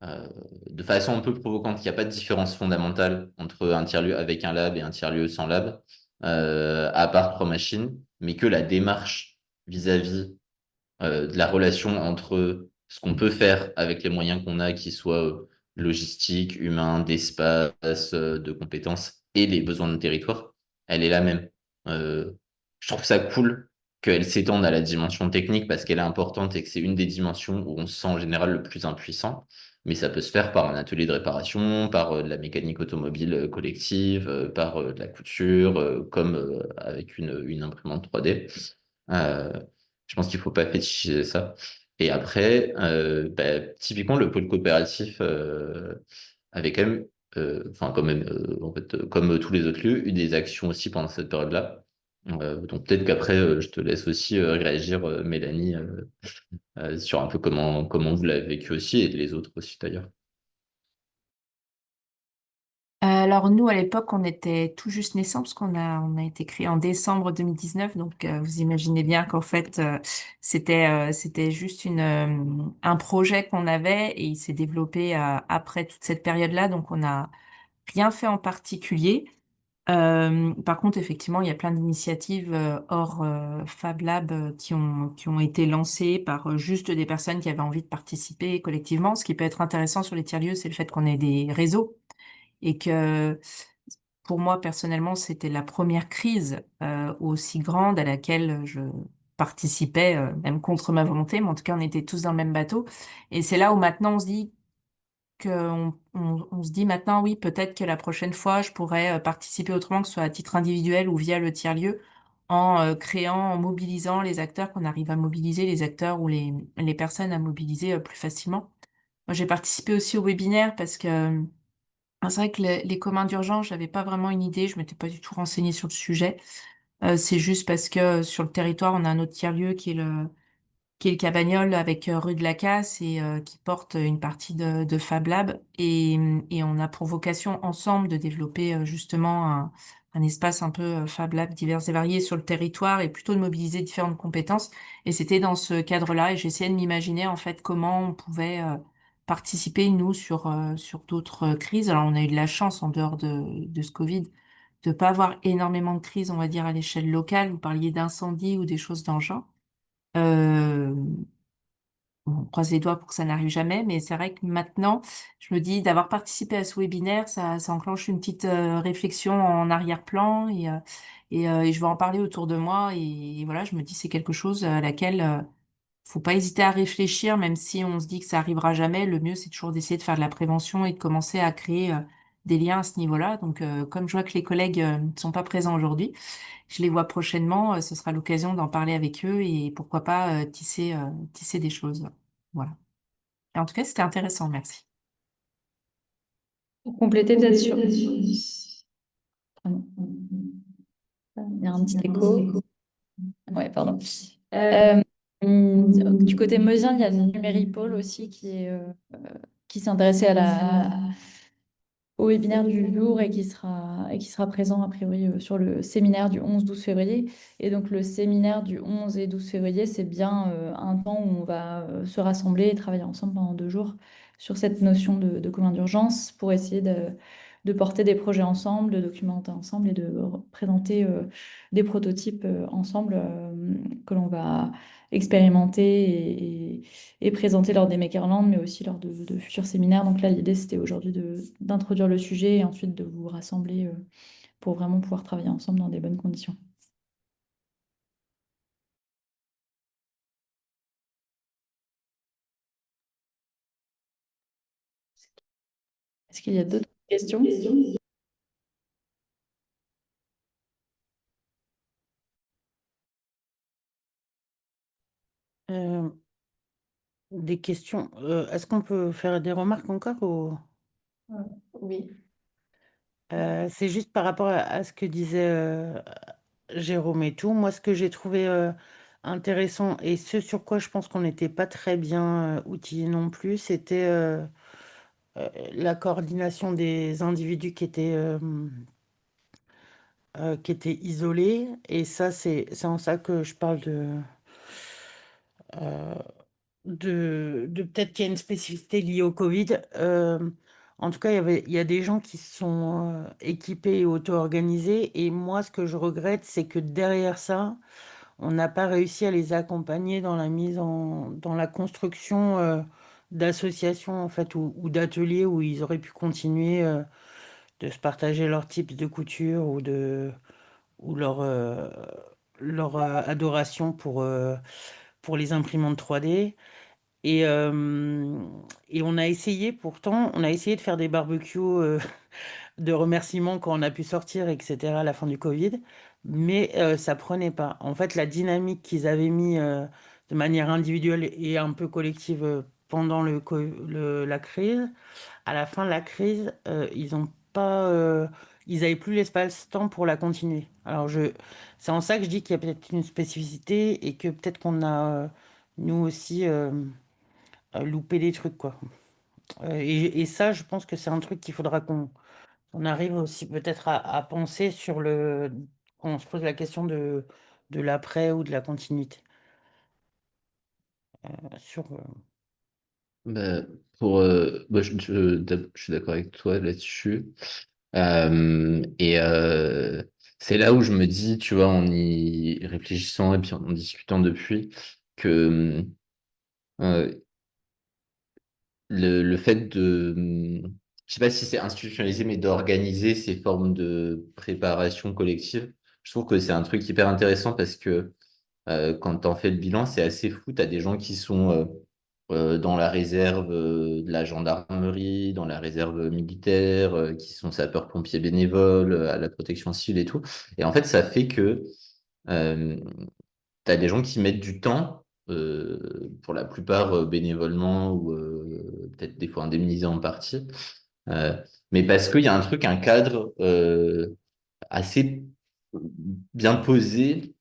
de façon un peu provocante, qu'il n'y a pas de différence fondamentale entre un tiers-lieu avec un lab et un tiers-lieu sans lab, à part trois machines, mais que la démarche vis-à-vis de la relation entre ce qu'on peut faire avec les moyens qu'on a, qui soient logistiques, humains, d'espace, de compétences, et les besoins de territoire, elle est la même. Euh, je trouve ça cool qu'elle s'étende à la dimension technique parce qu'elle est importante et que c'est une des dimensions où on se sent en général le plus impuissant. Mais ça peut se faire par un atelier de réparation, par de la mécanique automobile collective, par de la couture, comme avec une imprimante 3D. Euh, je pense qu'il faut pas fétichiser ça. Et après, typiquement, le pôle coopératif avait quand même, enfin, quand même, en fait, comme tous les autres lieux, eu des actions aussi pendant cette période-là. Donc peut-être qu'après, je te laisse aussi réagir, Mélanie, sur un peu comment vous l'avez vécu aussi, et les autres aussi d'ailleurs. Alors nous, à l'époque, on était tout juste naissants parce on a été créé en décembre 2019. Donc vous imaginez bien qu'en fait, c'était juste un projet qu'on avait et il s'est développé après toute cette période-là. Donc on n'a rien fait en particulier. Par contre, effectivement, il y a plein d'initiatives hors Fab Lab qui ont été lancées par juste des personnes qui avaient envie de participer collectivement. Ce qui peut être intéressant sur les tiers-lieux, c'est le fait qu'on ait des réseaux et que pour moi, personnellement, c'était la première crise aussi grande à laquelle je participais, même contre ma volonté, mais en tout cas, on était tous dans le même bateau. Et c'est là où maintenant on se dit on se dit maintenant, oui, peut-être que la prochaine fois, je pourrais participer autrement, que ce soit à titre individuel ou via le tiers-lieu, en créant, en mobilisant les acteurs, qu'on arrive à mobiliser les acteurs ou les personnes à mobiliser plus facilement. Moi, j'ai participé aussi au webinaire parce que c'est vrai que les communs d'urgence, j'avais pas vraiment une idée, je m'étais pas du tout renseignée sur le sujet. C'est juste parce que sur le territoire, on a un autre tiers-lieu qui est le Cabagnol avec rue de la Casse et qui porte une partie de Fab Lab. Et on a pour vocation ensemble de développer justement un espace un peu Fab Lab divers et variés sur le territoire et plutôt de mobiliser différentes compétences. Et c'était dans ce cadre-là et j'essayais de m'imaginer en fait comment on pouvait participer, nous, sur d'autres crises. Alors on a eu de la chance en dehors de ce Covid de pas avoir énormément de crises, on va dire, à l'échelle locale. Vous parliez d'incendie ou des choses dans le genre. Euh, on croise les doigts pour que ça n'arrive jamais, mais c'est vrai que maintenant, je me dis d'avoir participé à ce webinaire, ça enclenche une petite réflexion en arrière-plan et je vais en parler autour de moi et voilà, je me dis c'est quelque chose à laquelle faut pas hésiter à réfléchir, même si on se dit que ça arrivera jamais. Le mieux, c'est toujours d'essayer de faire de la prévention et de commencer à créer des liens à ce niveau-là. Donc, comme je vois que les collègues ne sont pas présents aujourd'hui, je les vois prochainement. Ce sera l'occasion d'en parler avec eux et pourquoi pas tisser des choses. Voilà. Et en tout cas, c'était intéressant. Merci. Pour compléter peut-être sur... Pardon. Il y a un petit écho. Ouais, pardon. Du côté meusien, il y a Numéripole aussi qui s'intéressait au webinaire du jour et qui sera présent a priori sur le séminaire du 11-12 février. Et donc le séminaire du 11 et 12 février, c'est bien un temps où on va se rassembler et travailler ensemble pendant 2 jours sur cette notion de commun d'urgence pour essayer de porter des projets ensemble, de documenter ensemble et de présenter des prototypes ensemble que l'on va expérimenter et présenter lors des Makerland, mais aussi lors de futurs séminaires. Donc là, l'idée, c'était aujourd'hui d'introduire le sujet et ensuite de vous rassembler pour vraiment pouvoir travailler ensemble dans des bonnes conditions. Est-ce qu'il y a d'autres questions? Des questions. Est-ce qu'on peut faire des remarques encore ou... Oui. C'est juste par rapport à ce que disait Jérôme et tout. Moi, ce que j'ai trouvé intéressant et ce sur quoi je pense qu'on n'était pas très bien outillés non plus, c'était la coordination des individus qui étaient isolés. Et ça, c'est en ça que je parle euh, de peut-être qu'il y a une spécificité liée au Covid. En tout cas, il y a des gens qui sont équipés et auto-organisés. Et moi, ce que je regrette, c'est que derrière ça, on n'a pas réussi à les accompagner dans dans la construction d'associations en fait ou d'ateliers où ils auraient pu continuer de se partager leurs tips de couture ou leur adoration pour les imprimantes 3D. Et, euh, et on a essayé de faire des barbecues de remerciements quand on a pu sortir, etc., à la fin du Covid, mais ça prenait pas. En fait, la dynamique qu'ils avaient mis de manière individuelle et un peu collective pendant la crise, à la fin de la crise, ils ont pas, ils avaient plus l'espace-temps pour la continuer. C'est en ça que je dis qu'il y a peut-être une spécificité et que peut-être qu'on a, nous aussi, loupé des trucs, quoi. Et ça, je pense que c'est un truc qu'il faudra qu'on arrive aussi peut-être à penser quand on se pose la question de l'après ou de la continuité. Sur, Bah, je suis d'accord avec toi là-dessus. Et c'est là où je me dis, tu vois, en y réfléchissant et puis en discutant depuis, que euh, le fait je sais pas si c'est institutionnalisé, mais d'organiser ces formes de préparation collective, je trouve que c'est un truc hyper intéressant parce que quand tu en fais le bilan, c'est assez fou. Tu as des gens qui sont dans la réserve de la gendarmerie, dans la réserve militaire, qui sont sapeurs-pompiers bénévoles, à la protection civile et tout. Et en fait, ça fait que tu as des gens qui mettent du temps, pour la plupart bénévolement ou peut-être des fois indemnisés en partie. Euh, mais parce qu'il y a un cadre assez bien posé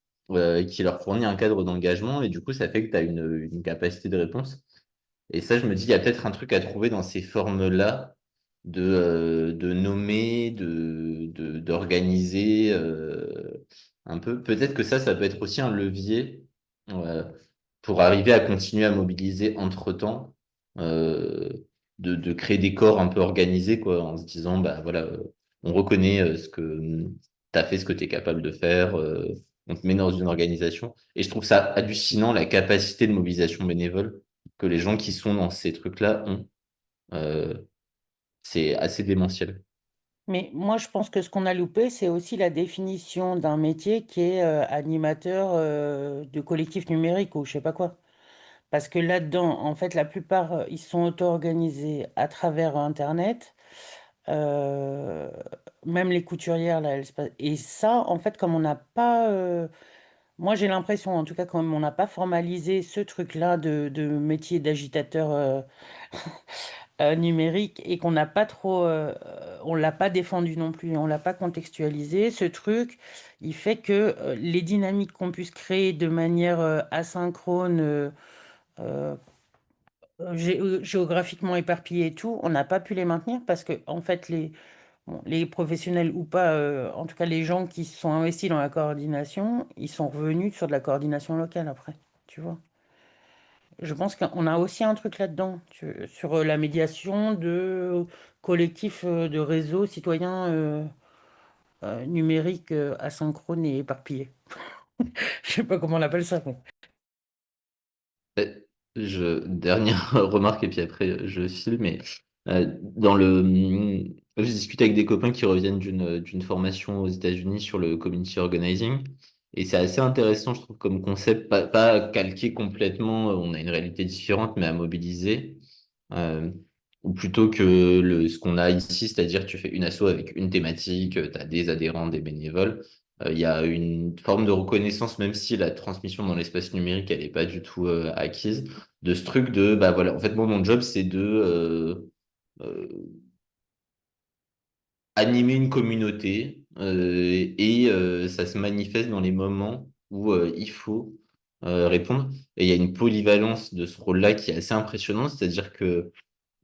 qui leur fournit un cadre d'engagement et du coup, ça fait que tu as une capacité de réponse. Et ça, je me dis, il y a peut-être un truc à trouver dans ces formes-là de nommer, d'organiser un peu. Peut-être que ça peut être aussi un levier euh, pour arriver à continuer à mobiliser entre-temps, euh, de créer des corps un peu organisés, quoi, en se disant, bah voilà, on reconnaît ce que tu as fait, ce que tu es capable de faire, on te met dans une organisation. Et je trouve ça hallucinant, la capacité de mobilisation bénévole que les gens qui sont dans ces trucs-là ont. Euh, c'est assez démentiel. Mais moi, je pense que ce qu'on a loupé, c'est aussi la définition d'un métier qui est animateur de collectif numérique ou je sais pas quoi. Parce que là-dedans, en fait, la plupart, ils sont auto-organisés à travers Internet. Euh, Même les couturières, là, et ça, en fait, comme on n'a pas... moi, j'ai l'impression, en tout cas, comme on n'a pas formalisé ce truc-là de métier d'agitateur numérique et qu'on n'a pas trop... on l'a pas défendu non plus, on l'a pas contextualisé, ce truc, il fait que les dynamiques qu'on puisse créer de manière asynchrone... euh, géographiquement éparpillées et tout, on n'a pas pu les maintenir parce que, en fait, bon, les professionnels ou pas, en tout cas les gens qui se sont investis dans la coordination, ils sont revenus sur de la coordination locale après, tu vois. Je pense qu'on a aussi un truc là-dedans, sur la médiation de collectifs de réseaux citoyens numériques asynchrones et éparpillés. Je sais pas comment on appelle ça, mais... Euh, Dernière remarque, et puis après je file, mais dans j'ai discuté avec des copains qui reviennent d'une formation aux États-Unis sur le community organizing, et c'est assez intéressant, je trouve, comme concept, pas calqué complètement, on a une réalité différente, mais à mobiliser. Euh, ou plutôt que ce qu'on a ici, c'est-à-dire tu fais une asso avec une thématique, tu as des adhérents, des bénévoles. Il y a une forme de reconnaissance, même si la transmission dans l'espace numérique, elle n'est pas du tout acquise, de ce truc de, bah voilà, en fait, moi, mon job, c'est de euh, animer une communauté et ça se manifeste dans les moments où il faut répondre. Et il y a une polyvalence de ce rôle-là qui est assez impressionnante, c'est-à-dire que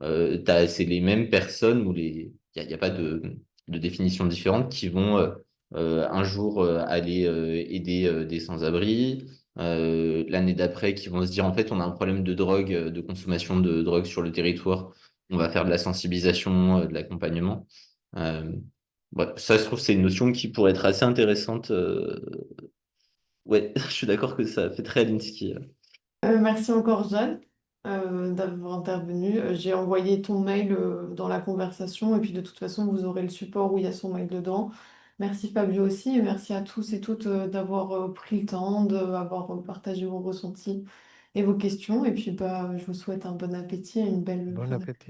c'est les mêmes personnes ou il y a pas de définition différente qui vont un jour aller aider des sans-abri, l'année d'après qui vont se dire en fait on a un problème de drogue, de consommation de drogue sur le territoire, on va faire de la sensibilisation, de l'accompagnement. Euh, ouais, ça je trouve c'est une notion qui pourrait être assez intéressante. Ouais, je suis d'accord que ça fait très Alinsky. Merci encore, Jeanne, d'avoir intervenu. J'ai envoyé ton mail dans la conversation et puis de toute façon, vous aurez le support où il y a son mail dedans. Merci Fabio aussi et merci à tous et toutes d'avoir pris le temps, d'avoir partagé vos ressentis et vos questions. Et puis bah, je vous souhaite un bon appétit et une belle Bon fin d'après-midi. appétit.